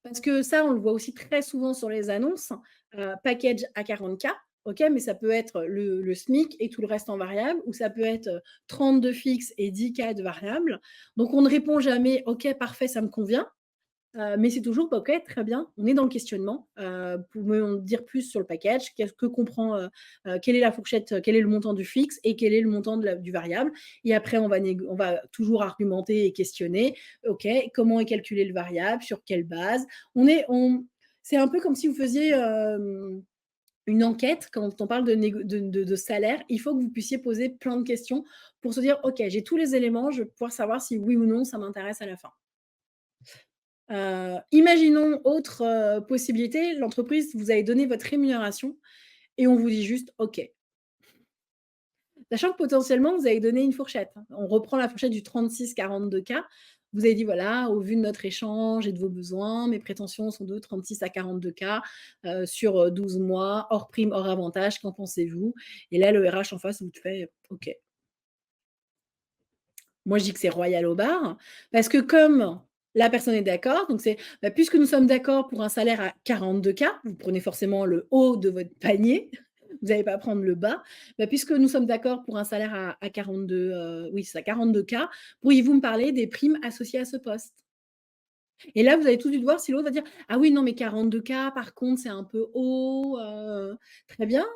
Parce que ça, on le voit aussi très souvent sur les annonces, package à 40 K, OK, mais ça peut être le SMIC et tout le reste en variable, ou ça peut être, 30 de fixe et 10 K de variable. Donc on ne répond jamais: «OK, parfait, ça me convient». Mais c'est toujours: «Bah, OK, très bien». On est dans le questionnement. Pouvez m'en dire plus sur le package? Qu'est-ce que comprend, quelle est la fourchette, quel est le montant du fixe et quel est le montant du variable? Et après on va toujours argumenter et questionner. OK, comment est calculé le variable? Sur quelle base? On C'est un peu comme si vous faisiez, une enquête quand on parle de négo de salaire. Il faut que vous puissiez poser plein de questions pour se dire: «OK, j'ai tous les éléments, je vais pouvoir savoir si oui ou non ça m'intéresse à la fin». Imaginons autre, possibilité, l'entreprise vous avez donné votre rémunération et on vous dit juste: «OK». Sachant que potentiellement vous avez donné une fourchette, hein. On reprend la fourchette du 36-42 K. Vous avez dit: «Voilà, au vu de notre échange et de vos besoins, mes prétentions sont de 36 à 42 K, sur, 12 mois, hors prime, hors avantage, qu'en pensez-vous?» Et là, le RH en face vous fait: «OK». Moi, je dis que c'est royal au bar, parce que comme la personne est d'accord, donc c'est, bah, puisque nous sommes d'accord pour un salaire à 42 K, vous prenez forcément le haut de votre panier, vous n'allez pas prendre le bas. Bah, puisque nous sommes d'accord pour un salaire à 42, oui, c'est ça, 42 K, pourriez-vous me parler des primes associées à ce poste? Et là, vous allez tout de suite voir si l'autre va dire: «Ah oui, non, mais 42 K, par contre, c'est un peu haut, très bien,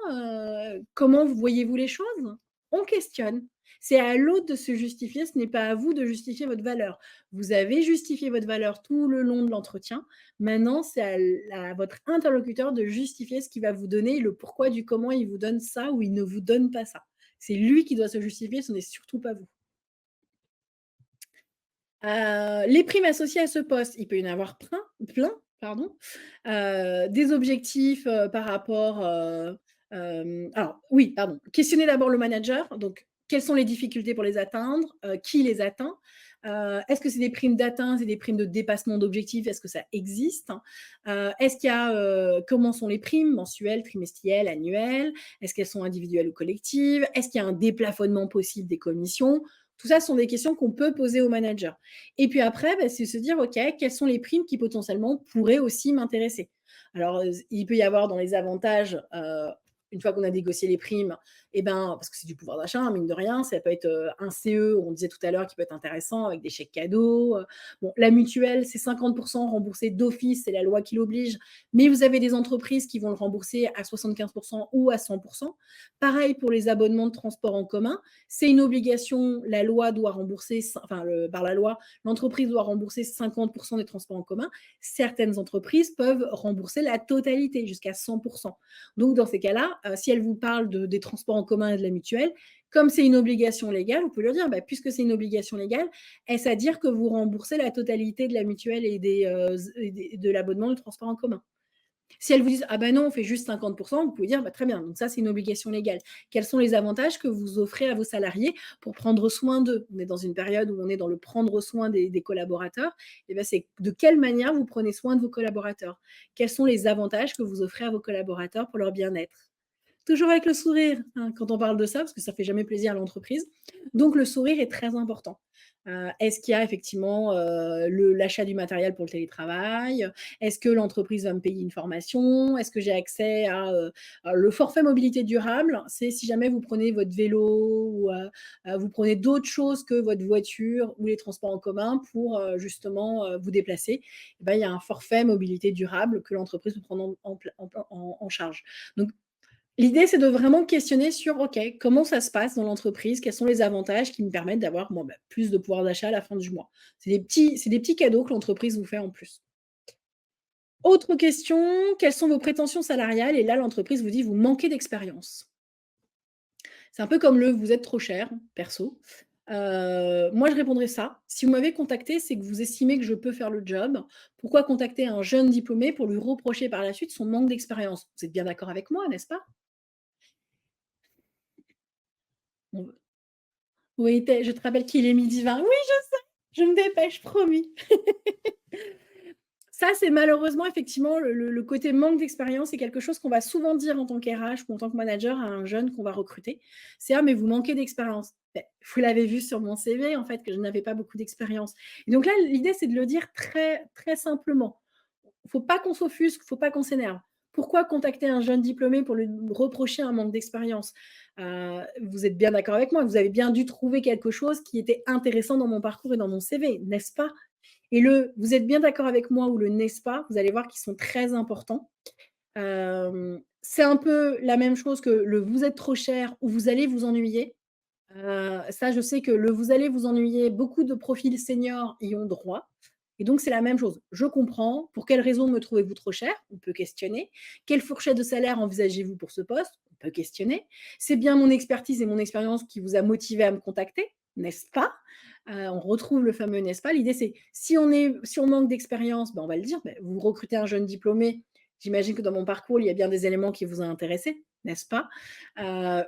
comment voyez-vous les choses?» On questionne. C'est à l'autre de se justifier, ce n'est pas à vous de justifier votre valeur. Vous avez justifié votre valeur tout le long de l'entretien. Maintenant, c'est à votre interlocuteur de justifier ce qu'il va vous donner, le pourquoi du comment il vous donne ça ou il ne vous donne pas ça. C'est lui qui doit se justifier, ce n'est surtout pas vous. Les primes associées à ce poste, il peut y en avoir plein, pardon. Des objectifs, par rapport, alors oui, pardon, questionner d'abord le manager, donc quelles sont les difficultés pour les atteindre? Qui les atteint? Est-ce que c'est des primes d'atteinte et des primes de dépassement d'objectifs? Est-ce que ça existe? Est-ce qu'il y a, comment sont les primes mensuelles, trimestrielles, annuelles? Est-ce qu'elles sont individuelles ou collectives? Est-ce qu'il y a un déplafonnement possible des commissions? Tout ça, ce sont des questions qu'on peut poser au manager. Et puis après, bah, c'est se dire: «OK, quelles sont les primes qui potentiellement pourraient aussi m'intéresser?» Alors, il peut y avoir dans les avantages, une fois qu'on a négocié les primes, et ben, parce que c'est du pouvoir d'achat, hein, mine de rien, ça peut être, un CE, on disait tout à l'heure, qui peut être intéressant avec des chèques cadeaux. Bon, la mutuelle, c'est 50 remboursé d'office, c'est la loi qui l'oblige, mais vous avez des entreprises qui vont le rembourser à 75 ou à 100. Pareil pour les abonnements de transport en commun, c'est une obligation, la loi doit rembourser, enfin, par la loi, l'entreprise doit rembourser 50 des transports en commun. Certaines entreprises peuvent rembourser la totalité, jusqu'à 100. Donc dans ces cas-là, si elle vous parle des transports en commun et de la mutuelle, comme c'est une obligation légale, vous pouvez leur dire: «Bah, puisque c'est une obligation légale, est-ce à dire que vous remboursez la totalité de la mutuelle et de l'abonnement de transport en commun?» Si elles vous disent: «Ah ben non, on fait juste 50, vous pouvez dire: «Bah, très bien, donc ça, c'est une obligation légale». Quels sont les avantages que vous offrez à vos salariés pour prendre soin d'eux? On est dans une période où on est dans le prendre soin des collaborateurs, et ben, c'est de quelle manière vous prenez soin de vos collaborateurs? Quels sont les avantages que vous offrez à vos collaborateurs pour leur bien-être? Toujours avec le sourire, hein, quand on parle de ça, parce que ça fait jamais plaisir à l'entreprise. Donc le sourire est très important. Est-ce qu'il y a effectivement, l'achat du matériel pour le télétravail? Est-ce que l'entreprise va me payer une formation? Est-ce que j'ai accès à le forfait mobilité durable? C'est si jamais vous prenez votre vélo ou, vous prenez d'autres choses que votre voiture ou les transports en commun pour, justement, vous déplacer, et ben, il y a un forfait mobilité durable que l'entreprise peut prendre en charge. Donc l'idée, c'est de vraiment questionner sur: «OK, comment ça se passe dans l'entreprise? Quels sont les avantages qui me permettent d'avoir, bon, bah, plus de pouvoir d'achat à la fin du mois?» C'est des petits cadeaux que l'entreprise vous fait en plus. Autre question: «Quelles sont vos prétentions salariales?» Et là, l'entreprise vous dit: «Vous manquez d'expérience». C'est un peu comme le: «Vous êtes trop cher», perso. Moi, je répondrais ça: «Si vous m'avez contacté, c'est que vous estimez que je peux faire le job. Pourquoi contacter un jeune diplômé pour lui reprocher par la suite son manque d'expérience? Vous êtes bien d'accord avec moi, n'est-ce pas?» On Oui, je te rappelle qu'il est 12h20. Oui, je me dépêche, promis. Ça, c'est malheureusement effectivement le côté manque d'expérience, c'est quelque chose qu'on va souvent dire en tant qu'RH ou en tant que manager à un jeune qu'on va recruter. C'est: «Ah mais vous manquez d'expérience». Beh, vous l'avez vu sur mon CV en fait que je n'avais pas beaucoup d'expérience, et donc là, l'idée c'est de le dire très, très simplement. Faut pas qu'on s'offusque, faut pas qu'on s'énerve. Pourquoi contacter un jeune diplômé pour lui reprocher un manque d'expérience? Vous êtes bien d'accord avec moi, vous avez bien dû trouver quelque chose qui était intéressant dans mon parcours et dans mon CV, n'est-ce pas? Et le «vous êtes bien d'accord avec moi» ou le «n'est-ce pas», vous allez voir qu'ils sont très importants. C'est un peu la même chose que le «vous êtes trop cher» ou «vous allez vous ennuyer». Ça, je sais que le «vous allez vous ennuyer», beaucoup de profils seniors y ont droit, et donc c'est la même chose. Je comprends. Pour quelles raisons me trouvez-vous trop cher? On peut questionner. Quelle fourchette de salaire envisagez-vous pour ce poste? On peut questionner. C'est bien mon expertise et mon expérience qui vous a motivé à me contacter, n'est-ce pas? On retrouve le fameux «n'est-ce pas?» L'idée, c'est si on manque d'expérience, ben, on va le dire. Beh, vous recrutez un jeune diplômé, j'imagine que dans mon parcours, il y a bien des éléments qui vous ont intéressé, n'est-ce pas?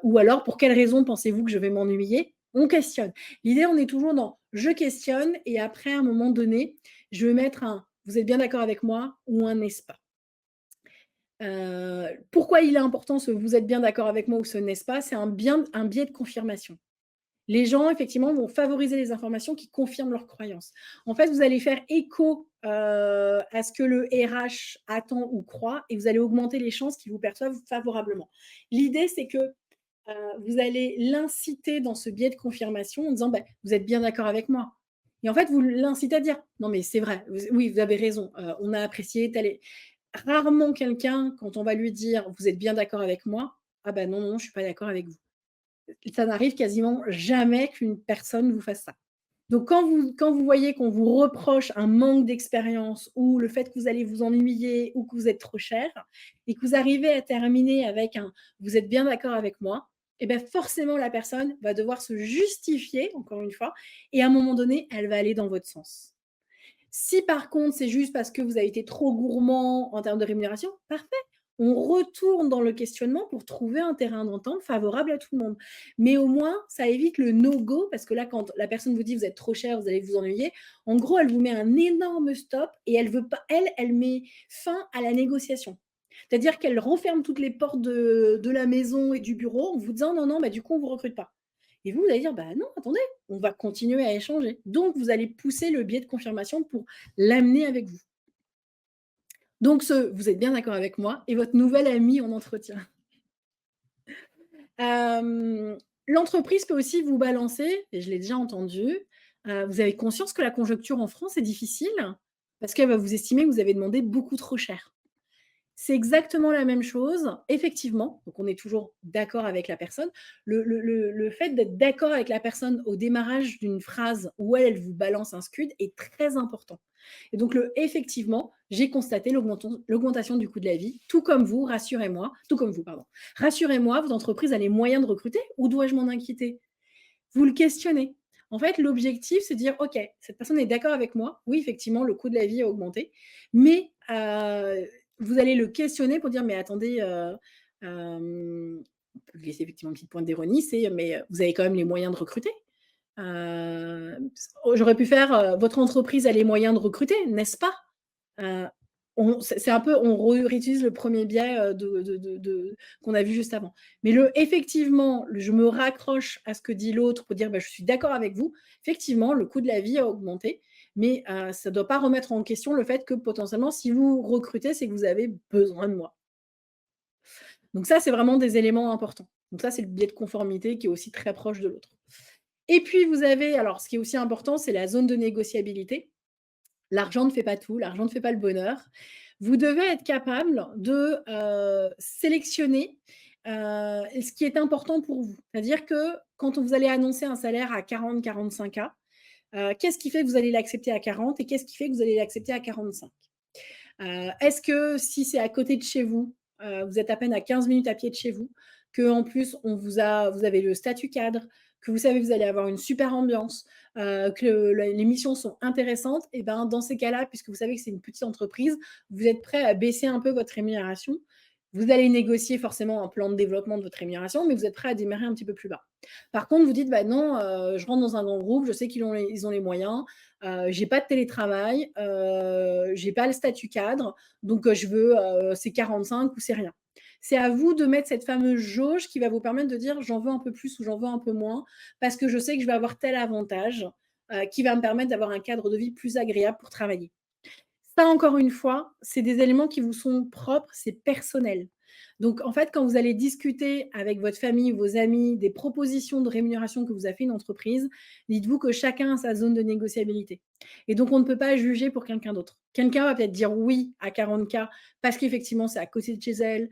Ou alors: «Pour quelle raison pensez-vous que je vais m'ennuyer?» On questionne. L'idée, on est toujours dans je questionne, et après, à un moment donné, je vais mettre un «Vous êtes bien d'accord avec moi?» ou un «N'est-ce pas?» Pourquoi il est important ce «Vous êtes bien d'accord avec moi?» ou ce «N'est-ce pas?» C'est un biais de confirmation. Les gens, effectivement, vont favoriser les informations qui confirment leurs croyances. En fait, vous allez faire écho, à ce que le RH attend ou croit, et vous allez augmenter les chances qu'ils vous perçoivent favorablement. L'idée, c'est que vous allez l'inciter dans ce biais de confirmation en disant: «Bah, vous êtes bien d'accord avec moi?» Et en fait, vous l'incitez à dire: «Non, mais c'est vrai, oui, vous avez raison, on a apprécié tel et» rarement quelqu'un, quand on va lui dire: «Vous êtes bien d'accord avec moi?» «Ah bah, non, non, je suis pas d'accord avec vous». Ça n'arrive quasiment jamais qu'une personne vous fasse ça. Donc quand vous voyez qu'on vous reproche un manque d'expérience ou le fait que vous allez vous ennuyer ou que vous êtes trop cher et que vous arrivez à terminer avec un: «Vous êtes bien d'accord avec moi?» et ben forcément la personne va devoir se justifier, encore une fois, et à un moment donné, elle va aller dans votre sens. Si par contre, c'est juste parce que vous avez été trop gourmand en termes de rémunération, parfait. On retourne dans le questionnement pour trouver un terrain d'entente favorable à tout le monde. Mais au moins, ça évite le no-go parce que là, quand la personne vous dit: «Vous êtes trop cher, vous allez vous ennuyer», en gros, elle vous met un énorme stop et elle veut pas elle met fin à la négociation. C'est-à-dire qu'elle renferme toutes les portes de la maison et du bureau en vous disant: «Non, non, bah, du coup, on vous recrute pas». Et vous, vous allez dire: «Bah, non, attendez, on va continuer à échanger». Donc vous allez pousser le biais de confirmation pour l'amener avec vous. Donc vous êtes bien d'accord avec moi, et votre nouvel ami en entretien. Hem, L'entreprise peut aussi vous balancer, et je l'ai déjà entendu: «Vous avez conscience que la conjoncture en France est difficile?» Parce qu'elle va vous estimer que vous avez demandé beaucoup trop cher. C'est exactement la même chose. Effectivement, donc on est toujours d'accord avec la personne. Le fait d'être d'accord avec la personne au démarrage d'une phrase où elle vous balance un scud est très important. Et donc effectivement, j'ai constaté l'augmentation du coût de la vie, tout comme vous, rassurez-moi, tout comme vous, pardon. Rassurez-moi, votre entreprise a les moyens de recruter ou dois-je m'en inquiéter? Vous le questionnez. En fait, l'objectif, c'est de dire: «OK, cette personne est d'accord avec moi. Oui, effectivement, le coût de la vie a augmenté, mais vous allez le questionner pour dire: «Mais attendez, on peut lui laisser effectivement une petite pointe d'ironie, c'est: «Mais, vous avez quand même les moyens de recruter?» J'aurais pu faire, «Votre entreprise a les moyens de recruter, n'est-ce pas?» Heu, on c'est un peu on réutilise le premier biais, de qu'on a vu juste avant. Mais effectivement, je me raccroche à ce que dit l'autre pour dire: «Bah, je suis d'accord avec vous. Effectivement, le coût de la vie a augmenté, mais ça ne doit pas remettre en question le fait que potentiellement, si vous recrutez, c'est que vous avez besoin de moi». Donc ça, c'est vraiment des éléments importants. Donc ça, c'est le biais de conformité qui est aussi très proche de l'autre. Et puis vous avez alors ce qui est aussi important, c'est la zone de négociabilité. L'argent ne fait pas tout, l'argent ne fait pas le bonheur. Vous devez être capable de, sélectionner, ce qui est important pour vous. C'est-à-dire que quand vous allez annoncer un salaire à 40-45 K, qu'est-ce qui fait que vous allez l'accepter à 40 et qu'est-ce qui fait que vous allez l'accepter à 45? Est-ce que si c'est à côté de chez vous, vous êtes à peine à 15 minutes à pied de chez vous, qu'en plus vous avez le statut cadre, que vous savez que vous allez avoir une super ambiance, que les missions sont intéressantes et ben, dans ces cas-là, puisque vous savez que c'est une petite entreprise, vous êtes prêt à baisser un peu votre rémunération. Vous allez négocier forcément un plan de développement de votre rémunération, mais vous êtes prêt à démarrer un petit peu plus bas. Par contre, vous dites: «Bah non, je rentre dans un grand groupe, je sais qu'ils ont les moyens, j'ai pas de télétravail, j'ai pas le statut cadre, donc je veux, c'est 45 ou c'est rien». C'est à vous de mettre cette fameuse jauge qui va vous permettre de dire: «J'en veux un peu plus ou j'en veux un peu moins, parce que je sais que je vais avoir tel avantage, qui va me permettre d'avoir un cadre de vie plus agréable pour travailler». Ça, encore une fois, c'est des éléments qui vous sont propres, c'est personnel. Donc, en fait, quand vous allez discuter avec votre famille ou vos amis des propositions de rémunération que vous a fait une entreprise, dites-vous que chacun a sa zone de négociabilité. Et donc, on ne peut pas juger pour quelqu'un d'autre. Quelqu'un va peut-être dire oui à 40 K parce qu'effectivement, c'est à côté de chez elle,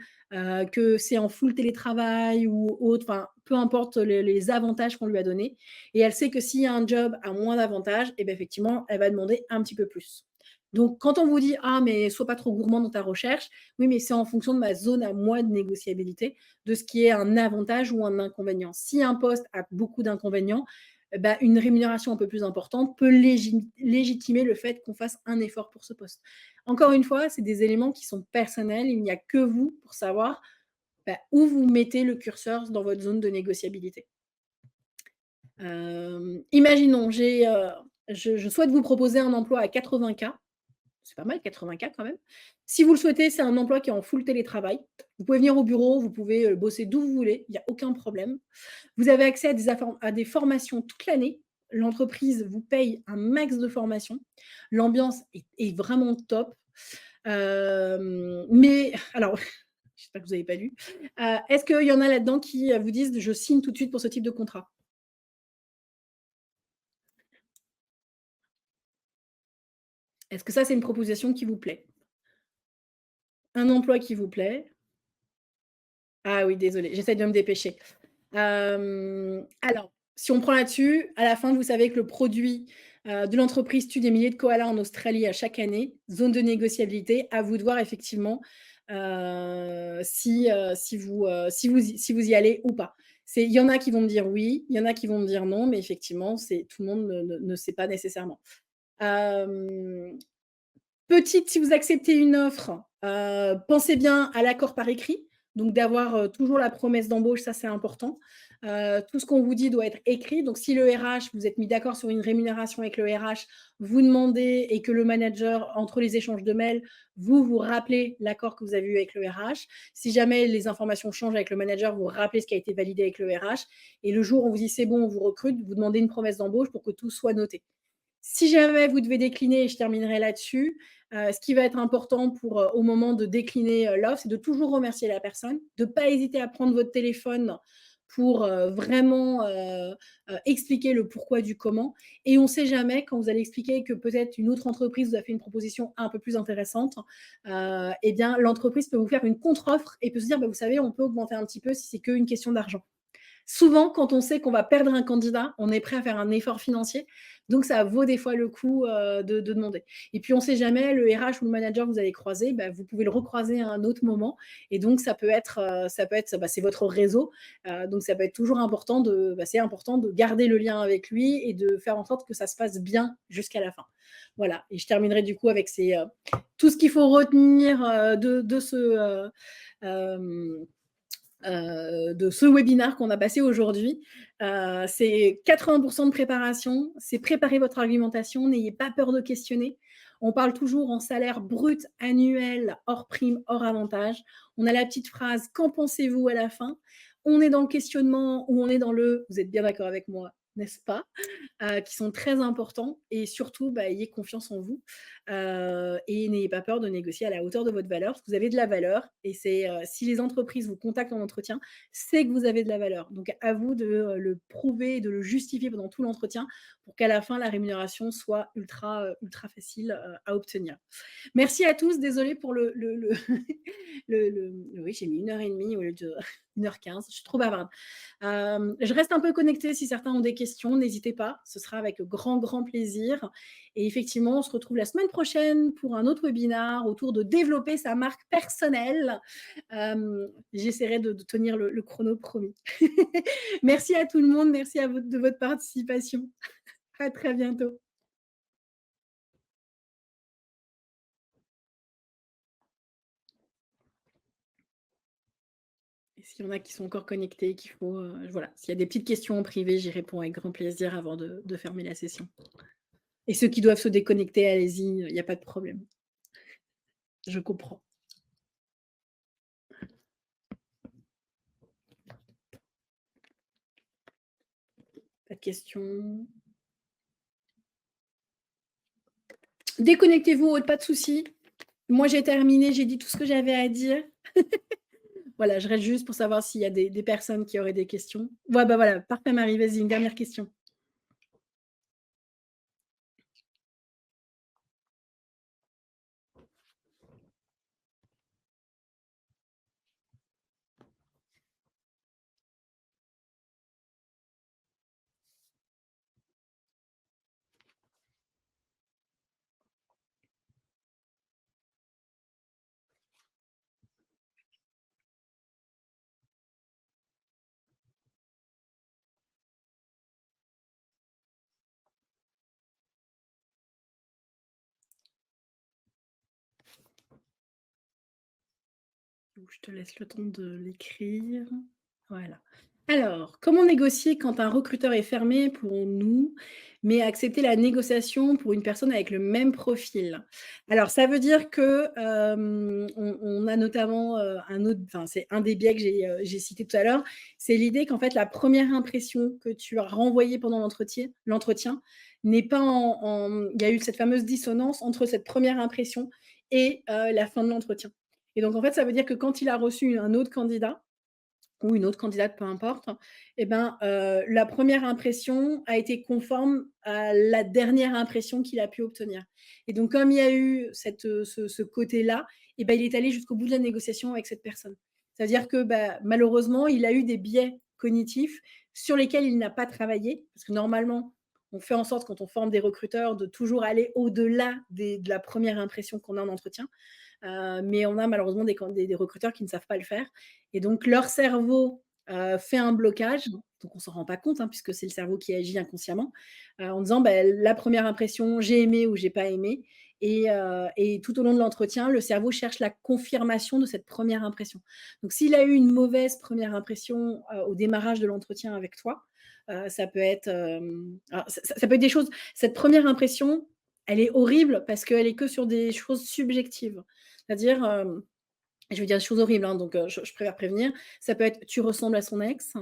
que c'est en full télétravail ou autre, enfin, peu importe les avantages qu'on lui a donnés. Et elle sait que s'il y a un job à moins d'avantages, et ben effectivement, elle va demander un petit peu plus. Donc, quand on vous dit: «Ah, mais sois pas trop gourmand dans ta recherche», oui, mais c'est en fonction de ma zone à moi de négociabilité, de ce qui est un avantage ou un inconvénient. Si un poste a beaucoup d'inconvénients, bah, une rémunération un peu plus importante peut légitimer le fait qu'on fasse un effort pour ce poste. Encore une fois, c'est des éléments qui sont personnels. Il n'y a que vous pour savoir, bah, où vous mettez le curseur dans votre zone de négociabilité. Imaginons, je souhaite vous proposer un emploi à 80 K. C'est pas mal 80 K quand même. Si vous le souhaitez, c'est un emploi qui est en full télétravail. Vous pouvez venir au bureau, vous pouvez, bosser d'où vous voulez, il y a aucun problème. Vous avez accès à des formations toute l'année. L'entreprise vous paye un max de formation. L'ambiance est vraiment top. Mais alors, j'espère que vous avez pas lu. Est-ce qu'il y en a là-dedans qui, vous disent: «Je signe tout de suite pour ce type de contrat»? Est-ce que ça, c'est une proposition qui vous plaît? Un emploi qui vous plaît? Ah oui, désolée, j'essaie de me dépêcher. Alors, si on prend là-dessus, à la fin, vous savez que le produit, de l'entreprise tue des milliers de koalas en Australie à chaque année. Zone de négociabilité, à vous de voir effectivement, si vous y allez ou pas. Il y en a qui vont me dire oui, il y en a qui vont me dire non, mais effectivement, c'est tout le monde ne sait pas nécessairement. Hem Petite, si vous acceptez une offre, pensez bien à l'accord par écrit, donc d'avoir, toujours la promesse d'embauche, ça c'est important. Tout ce qu'on vous dit doit être écrit, donc si le RH, vous êtes mis d'accord sur une rémunération avec le RH, vous demandez et que le manager, entre les échanges de mails, vous rappelez l'accord que vous avez eu avec le RH. Si jamais les informations changent avec le manager, vous rappelez ce qui a été validé avec le RH et le jour où on vous dit: «C'est bon, on vous recrute», vous demandez une promesse d'embauche pour que tout soit noté. Si jamais vous devez décliner, et je terminerai là-dessus, ce qui va être important pour, au moment de décliner, l'offre, c'est de toujours remercier la personne, de ne pas hésiter à prendre votre téléphone pour, vraiment, expliquer le pourquoi du comment et on ne sait jamais quand vous allez expliquer que peut-être une autre entreprise vous a fait une proposition un peu plus intéressante, et bien l'entreprise peut vous faire une contre-offre et peut se dire: «Bah, vous savez, on peut augmenter un petit peu si c'est qu'une question d'argent». Souvent, quand on sait qu'on va perdre un candidat, on est prêt à faire un effort financier, donc ça vaut des fois le coup, de demander et puis on ne sait jamais, le RH ou le manager que vous allez croiser, bah, vous pouvez le recroiser à un autre moment et donc ça peut être, bah, c'est votre réseau, donc ça peut être toujours important c'est important de garder le lien avec lui et de faire en sorte que ça se passe bien jusqu'à la fin. Voilà et je terminerai du coup avec tout ce qu'il faut retenir, hem de ce webinaire qu'on a passé aujourd'hui. C'est 80% de préparation, c'est préparer votre argumentation, n'ayez pas peur de questionner. On parle toujours en salaire brut annuel, hors prime, hors avantage. On a la petite phrase «Qu'en pensez-vous?» à la fin. On est dans le questionnement ou on est dans le «Vous êtes bien d'accord avec moi, n'est-ce pas?» qui sont très importants et surtout, bah, ayez confiance en vous, et n'ayez pas peur de négocier à la hauteur de votre valeur, parce que vous avez de la valeur et si les entreprises vous contactent en entretien, c'est que vous avez de la valeur. Donc à vous de, le prouver et de le justifier pendant tout l'entretien pour qu'à la fin, la rémunération soit ultra facile, à obtenir. Merci à tous, désolée pour oui, j'ai mis 1 heure et demie au lieu de 1 h 15. Je suis trop bavarde. Je reste un peu connectée si certains ont des questions, n'hésitez pas, ce sera avec grand plaisir et effectivement, on se retrouve la semaine prochaine pour un autre webinaire autour de développer sa marque personnelle. J'essaierai de tenir le chrono promis. Merci à tout le monde, merci à vous de votre participation. À très bientôt. Et s'il y en a qui sont encore connectés, qu'il faut, voilà, s'il y a des petites questions en privé, j'y réponds avec grand plaisir avant de fermer la session. Et ceux qui doivent se déconnecter, allez-y, il y a pas de problème. Je comprends. Pas de questions. Déconnectez-vous, pas de souci. Moi, j'ai terminé, j'ai dit tout ce que j'avais à dire. Voilà, je reste juste pour savoir s'il y a des personnes qui auraient des questions. Ouais, bah, voilà, parfait Marie, vas-y, une dernière question. Donc je te laisse le temps de l'écrire. Voilà. Alors, comment négocier quand un recruteur est fermé pour nous, mais accepter la négociation pour une personne avec le même profil? Alors, ça veut dire que, on a notamment, c'est un des biais que j'ai cité tout à l'heure, c'est l'idée qu'en fait, la première impression que tu as renvoyée pendant l'entretien n'est pas il y a eu cette fameuse dissonance entre cette première impression et la fin de l'entretien. Et donc en fait, ça veut dire que quand il a reçu un autre candidat ou une autre candidate, peu importe, et ben, la première impression a été conforme à la dernière impression qu'il a pu obtenir. Et donc comme il y a eu ce côté-là, et ben, il est allé jusqu'au bout de la négociation avec cette personne. C'est-à-dire que, bah, malheureusement, il a eu des biais cognitifs sur lesquels il n'a pas travaillé, parce que normalement, on fait en sorte quand on forme des recruteurs de toujours aller au-delà de la première impression qu'on a en entretien. Mais on a malheureusement des recruteurs qui ne savent pas le faire et donc leur cerveau, fait un blocage, donc on s'en rend pas compte, hein, puisque c'est le cerveau qui agit inconsciemment, en disant: «Bah, la première impression, j'ai aimé ou j'ai pas aimé» et tout au long de l'entretien, le cerveau cherche la confirmation de cette première impression. Donc s'il a eu une mauvaise première impression, au démarrage de l'entretien avec toi, ça peut être, alors ça peut être des choses cette première impression, elle est horrible parce qu'elle est que sur des choses subjectives. C'est-à-dire, je vais dire des choses horribles, hein, donc je préfère prévenir. Ça peut être: tu ressembles à son ex,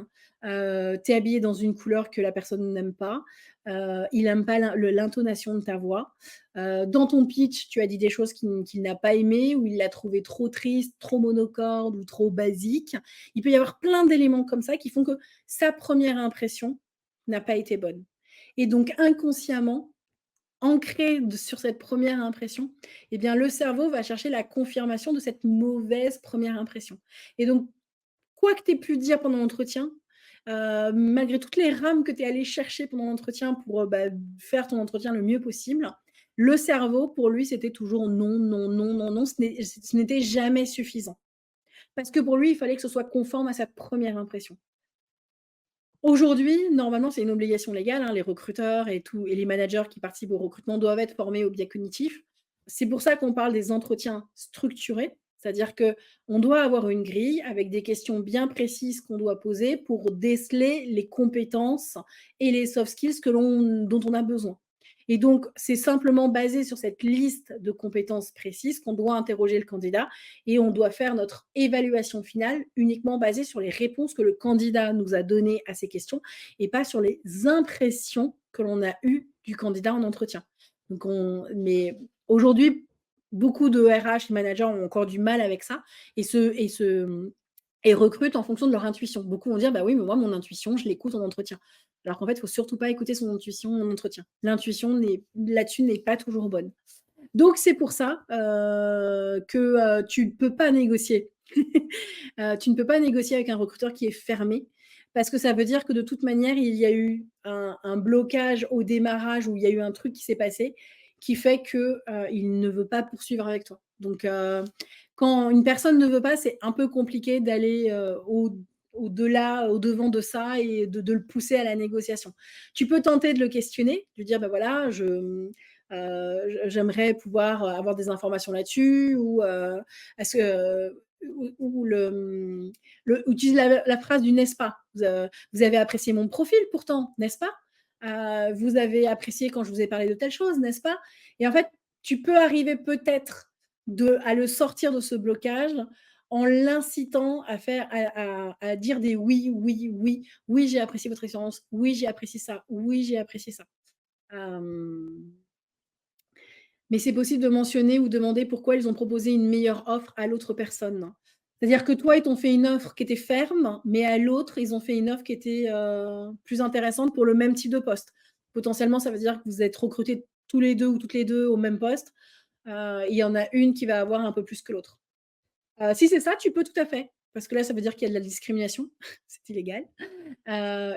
tu es habillé dans une couleur que la personne n'aime pas, il aime pas l'intonation de ta voix, dans ton pitch, tu as dit des choses qu'il n'a pas aimées ou il l'a trouvé trop triste, trop monocorde ou trop basique. Il peut y avoir plein d'éléments comme ça qui font que sa première impression n'a pas été bonne et donc inconsciemment, ancré sur cette première impression, eh bien, le cerveau va chercher la confirmation de cette mauvaise première impression et donc, quoi que tu aies pu dire pendant l'entretien, malgré toutes les rames que tu es allé chercher pendant l'entretien pour, bah, faire ton entretien le mieux possible, le cerveau, pour lui, c'était toujours non, non, non, non, non, ce n'était jamais suffisant. Parce que pour lui, il fallait que ce soit conforme à sa première impression. Aujourd'hui, normalement, c'est une obligation légale, hein, les recruteurs et les managers qui participent au recrutement doivent être formés au biais cognitif. C'est pour ça qu'on parle des entretiens structurés, c'est-à-dire que on doit avoir une grille avec des questions bien précises qu'on doit poser pour déceler les compétences et les soft skills dont on a besoin. Et donc, c'est simplement basé sur cette liste de compétences précises qu'on doit interroger le candidat et on doit faire notre évaluation finale uniquement basée sur les réponses que le candidat nous a données à ces questions et pas sur les impressions que l'on a eues du candidat en entretien. Mais aujourd'hui, beaucoup de RH et managers ont encore du mal avec ça et recrutent en fonction de leur intuition. Beaucoup vont dire: «Bah oui, mais moi, mon intuition, je l'écoute en entretien». Alors qu'en fait, il faut surtout pas écouter son intuition en entretien. L'intuition là-dessus n'est pas toujours bonne. Donc c'est pour ça, que, tu ne peux pas négocier. Tu ne peux pas négocier avec un recruteur qui est fermé, parce que ça veut dire que de toute manière, il y a eu un blocage au démarrage où il y a eu un truc qui s'est passé, qui fait que, il ne veut pas poursuivre avec toi. Donc, quand une personne ne veut pas, c'est un peu compliqué d'aller, au-delà, au-devant de ça et de le pousser à la négociation. Tu peux tenter de le questionner, de lui dire: «Bah, voilà, j'aimerais pouvoir avoir des informations là-dessus ou est-ce que ou utilise la phrase du n'est-ce pas. Vous avez apprécié mon profil pourtant, n'est-ce pas? Vous avez apprécié quand je vous ai parlé de telle chose, n'est-ce pas? Et en fait, tu peux arriver peut-être à le sortir de ce blocage en l'incitant à dire des oui, oui, oui, oui, j'ai apprécié votre expérience, oui, j'ai apprécié ça, oui, j'ai apprécié ça. Hem Mais c'est possible de mentionner ou demander pourquoi ils ont proposé une meilleure offre à l'autre personne. C'est-à-dire que toi, ils t'ont fait une offre qui était ferme, mais à l'autre, ils ont fait une offre qui était, plus intéressante pour le même type de poste. Potentiellement, ça veut dire que vous êtes recrutés tous les 2 ou toutes les 2 au même poste, il y en a une qui va avoir un peu plus que l'autre. Si c'est ça, tu peux tout à fait, parce que là, ça veut dire qu'il y a de la discrimination, c'est illégal.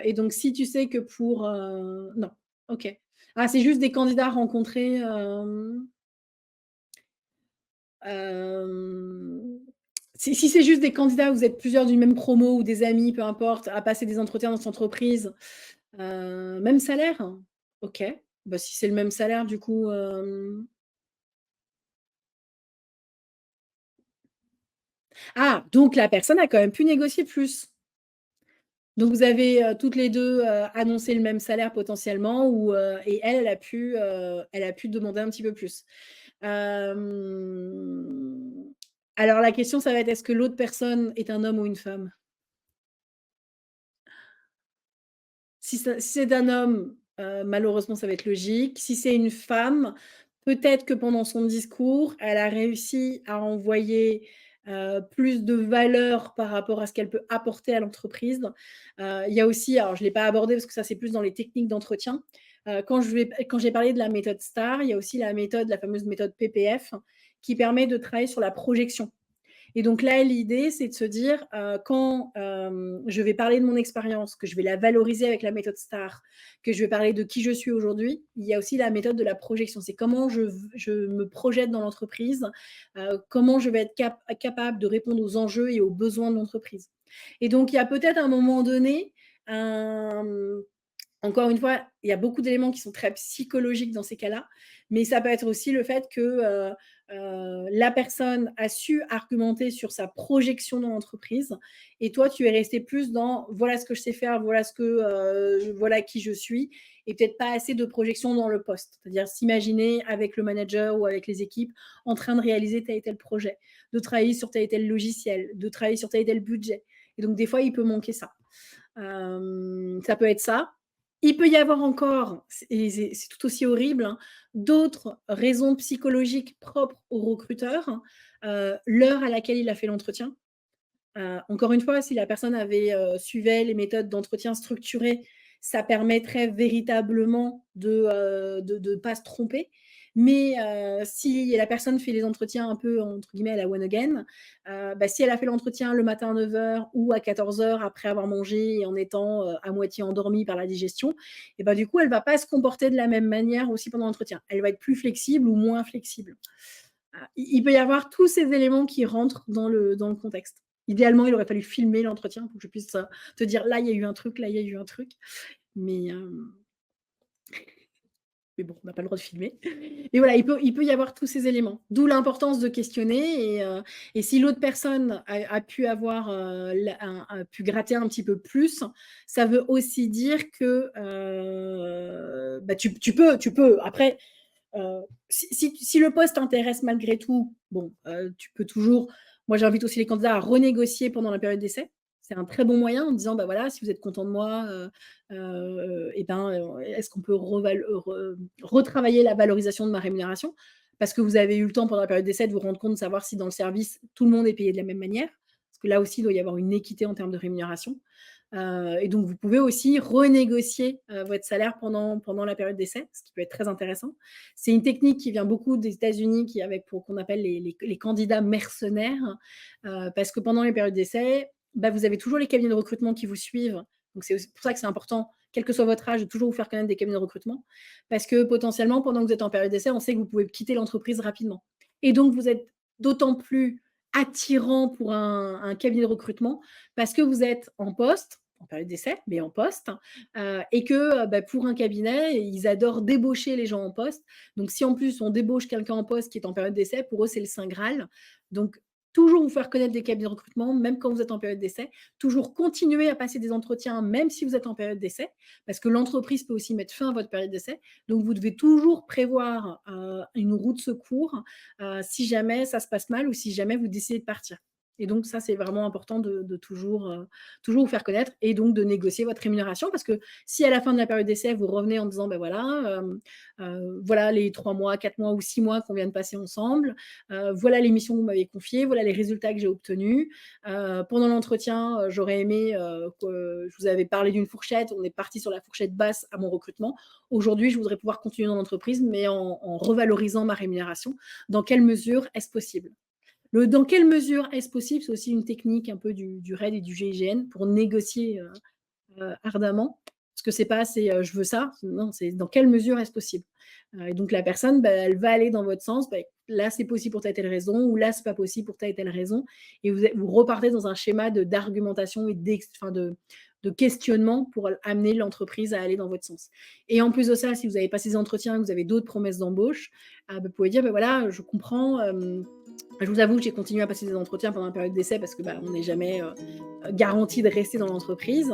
Et donc si tu sais que non, OK. Ah, c'est juste des candidats rencontrés, hem, si c'est juste des candidats, vous êtes plusieurs d'une même promo ou des amis, peu importe, à passer des entretiens dans cette entreprise, même salaire? OK. Bah, si c'est le même salaire du coup, ah! Donc la personne a quand même pu négocier plus? Donc vous avez, toutes les 2 annoncé le même salaire potentiellement et elle a pu demander un petit peu plus. Hem, alors la question ça va être est-ce que l'autre personne est un homme ou une femme? Si c'est un homme, malheureusement ça va être logique. Si c'est une femme, peut-être que pendant son discours, elle a réussi à envoyer, plus de valeur par rapport à ce qu'elle peut apporter à l'entreprise. Il y a aussi alors je ne l'ai pas abordé parce que ça c'est plus dans les techniques d'entretien. Quand j'ai parlé de la méthode STAR, il y a aussi la fameuse méthode PPF qui permet de travailler sur la projection. Et donc là, l'idée, c'est de se dire, quand, je vais parler de mon expérience, que je vais la valoriser avec la méthode STAR, que je vais parler de qui je suis aujourd'hui, il y a aussi la méthode de la projection. C'est comment je me projette dans l'entreprise, comment je vais être capable de répondre aux enjeux et aux besoins de l'entreprise. Et donc il y a peut-être un moment donné, un, encore une fois, il y a beaucoup d'éléments qui sont très psychologiques dans ces cas-là, mais ça peut être aussi le fait que, la personne a su argumenter sur sa projection dans l'entreprise et toi, tu es resté plus dans: «Voilà ce que je sais faire, voilà qui je suis» et peut-être pas assez de projection dans le poste. C'est-à-dire s'imaginer avec le manager ou avec les équipes en train de réaliser tel et tel projet, de travailler sur tel et tel logiciel, de travailler sur tel et tel budget et donc des fois, il peut manquer ça. Ça peut être ça. Il peut y avoir encore, c'est tout aussi horrible, hein, d'autres raisons psychologiques propres au recruteur, l'heure à laquelle il a fait l'entretien. Encore une fois, si la personne suivait les méthodes d'entretien structurées, ça permettrait véritablement de pas se tromper. Mais si la personne fait les entretiens un peu, entre guillemets, «à la one again», si elle a fait l'entretien le matin à 9 heures ou à 14 heures après avoir mangé et en étant, à moitié endormie par la digestion, et bah, du coup, elle va pas se comporter de la même manière aussi pendant l'entretien. Elle va être plus flexible ou moins flexible. Il peut y avoir tous ces éléments qui rentrent dans le contexte. Idéalement, il aurait fallu filmer l'entretien pour que je puisse, te dire: «Là, il y a eu un truc, là, il y a eu un truc». Mais, bon, on n'a pas le droit de filmer. Et voilà, il peut y avoir tous ces éléments. D'où l'importance de questionner et si l'autre personne a pu avoir, pu gratter un petit peu plus, ça veut aussi dire que, tu peux après, si le poste t'intéresse malgré tout, bon, tu peux toujours moi j'invite aussi les candidats à renégocier pendant la période d'essai. C'est un très bon moyen en disant: «Bah, voilà, si vous êtes content de moi, et ben, est-ce qu'on peut retravailler la valorisation de ma rémunération?» Parce que vous avez eu le temps pendant la période d'essai de vous rendre compte, de savoir si dans le service, tout le monde est payé de la même manière. Parce que là aussi, il doit y avoir une équité en termes de rémunération. Et donc vous pouvez aussi renégocier, votre salaire pendant la période d'essai, ce qui peut être très intéressant. C'est une technique qui vient beaucoup des États-Unis, qui avec pour qu'on appelle les candidats mercenaires, parce que pendant les périodes d'essai, bah, vous avez toujours les cabinets de recrutement qui vous suivent. Donc c'est aussi pour ça que c'est important, quel que soit votre âge, de toujours vous faire connaître des cabinets de recrutement. Parce que potentiellement, pendant que vous êtes en période d'essai, on sait que vous pouvez quitter l'entreprise rapidement. Et donc vous êtes d'autant plus attirant pour un cabinet de recrutement parce que vous êtes en poste, en période d'essai, mais en poste, et que, pour un cabinet, ils adorent débaucher les gens en poste. Donc si en plus on débauche quelqu'un en poste qui est en période d'essai, pour eux, c'est le saint graal. Donc toujours vous faire connaître des cabinets de recrutement, même quand vous êtes en période d'essai. Toujours continuer à passer des entretiens, même si vous êtes en période d'essai, parce que l'entreprise peut aussi mettre fin à votre période d'essai. Donc vous devez toujours prévoir, une roue de secours, si jamais ça se passe mal ou si jamais vous décidez de partir. Et donc ça, c'est vraiment important de toujours vous faire connaître et donc de négocier votre rémunération. Parce que si à la fin de la période d'essai, vous revenez en disant: «Ben voilà, voilà les 3 mois, 4 mois ou 6 mois qu'on vient de passer ensemble, voilà les missions que vous m'avez confiées, voilà les résultats que j'ai obtenus. Pendant l'entretien, j'aurais aimé, que je vous avais parlé d'une fourchette, on est parti sur la fourchette basse à mon recrutement. Aujourd'hui, je voudrais pouvoir continuer dans l'entreprise, mais en revalorisant ma rémunération. Dans quelle mesure est-ce possible?» Dans quelle mesure est-ce possible? C'est aussi une technique un peu du RAID et du GIGN pour négocier, ardemment. Parce que c'est pas assez, «Je veux ça», non, c'est dans quelle mesure est-ce possible? Et donc la personne, bah, elle va aller dans votre sens, bah, là, c'est possible pour telle et telle raison ou là, c'est pas possible pour telle et telle raison et vous repartez dans un schéma d'argumentation et de questionnement pour amener l'entreprise à aller dans votre sens. Et en plus de ça, si vous avez passé des entretiens et que vous avez d'autres promesses d'embauche, vous pouvez dire: «Bah, voilà, je comprends, je vous avoue que j'ai continué à passer des entretiens pendant la période d'essai parce que, bah, on n'est jamais, garanti de rester dans l'entreprise.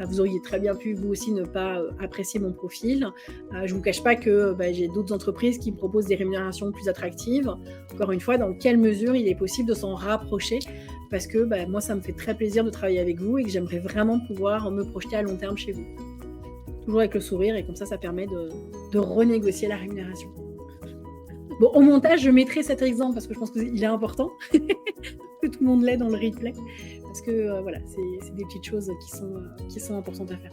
Vous auriez très bien pu, vous aussi, ne pas, apprécier mon profil. Je ne vous cache pas que, bah, j'ai d'autres entreprises qui me proposent des rémunérations plus attractives. Encore une fois, dans quelle mesure il est possible de s'en rapprocher? Parce que, bah, moi, ça me fait très plaisir de travailler avec vous et que j'aimerais vraiment pouvoir me projeter à long terme chez vous». Toujours avec le sourire et comme ça permet de renégocier la rémunération. Bon, au montage, je mettrai cet exemple parce que je pense qu'il est important, que tout le monde l'ait dans le replay, parce que voilà, c'est des petites choses qui sont importantes à faire.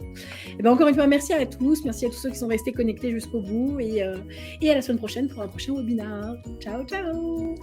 Et ben, encore une fois, merci à tous, merci à tous ceux qui sont restés connectés jusqu'au bout et à la semaine prochaine pour un prochain webinaire. Ciao, ciao!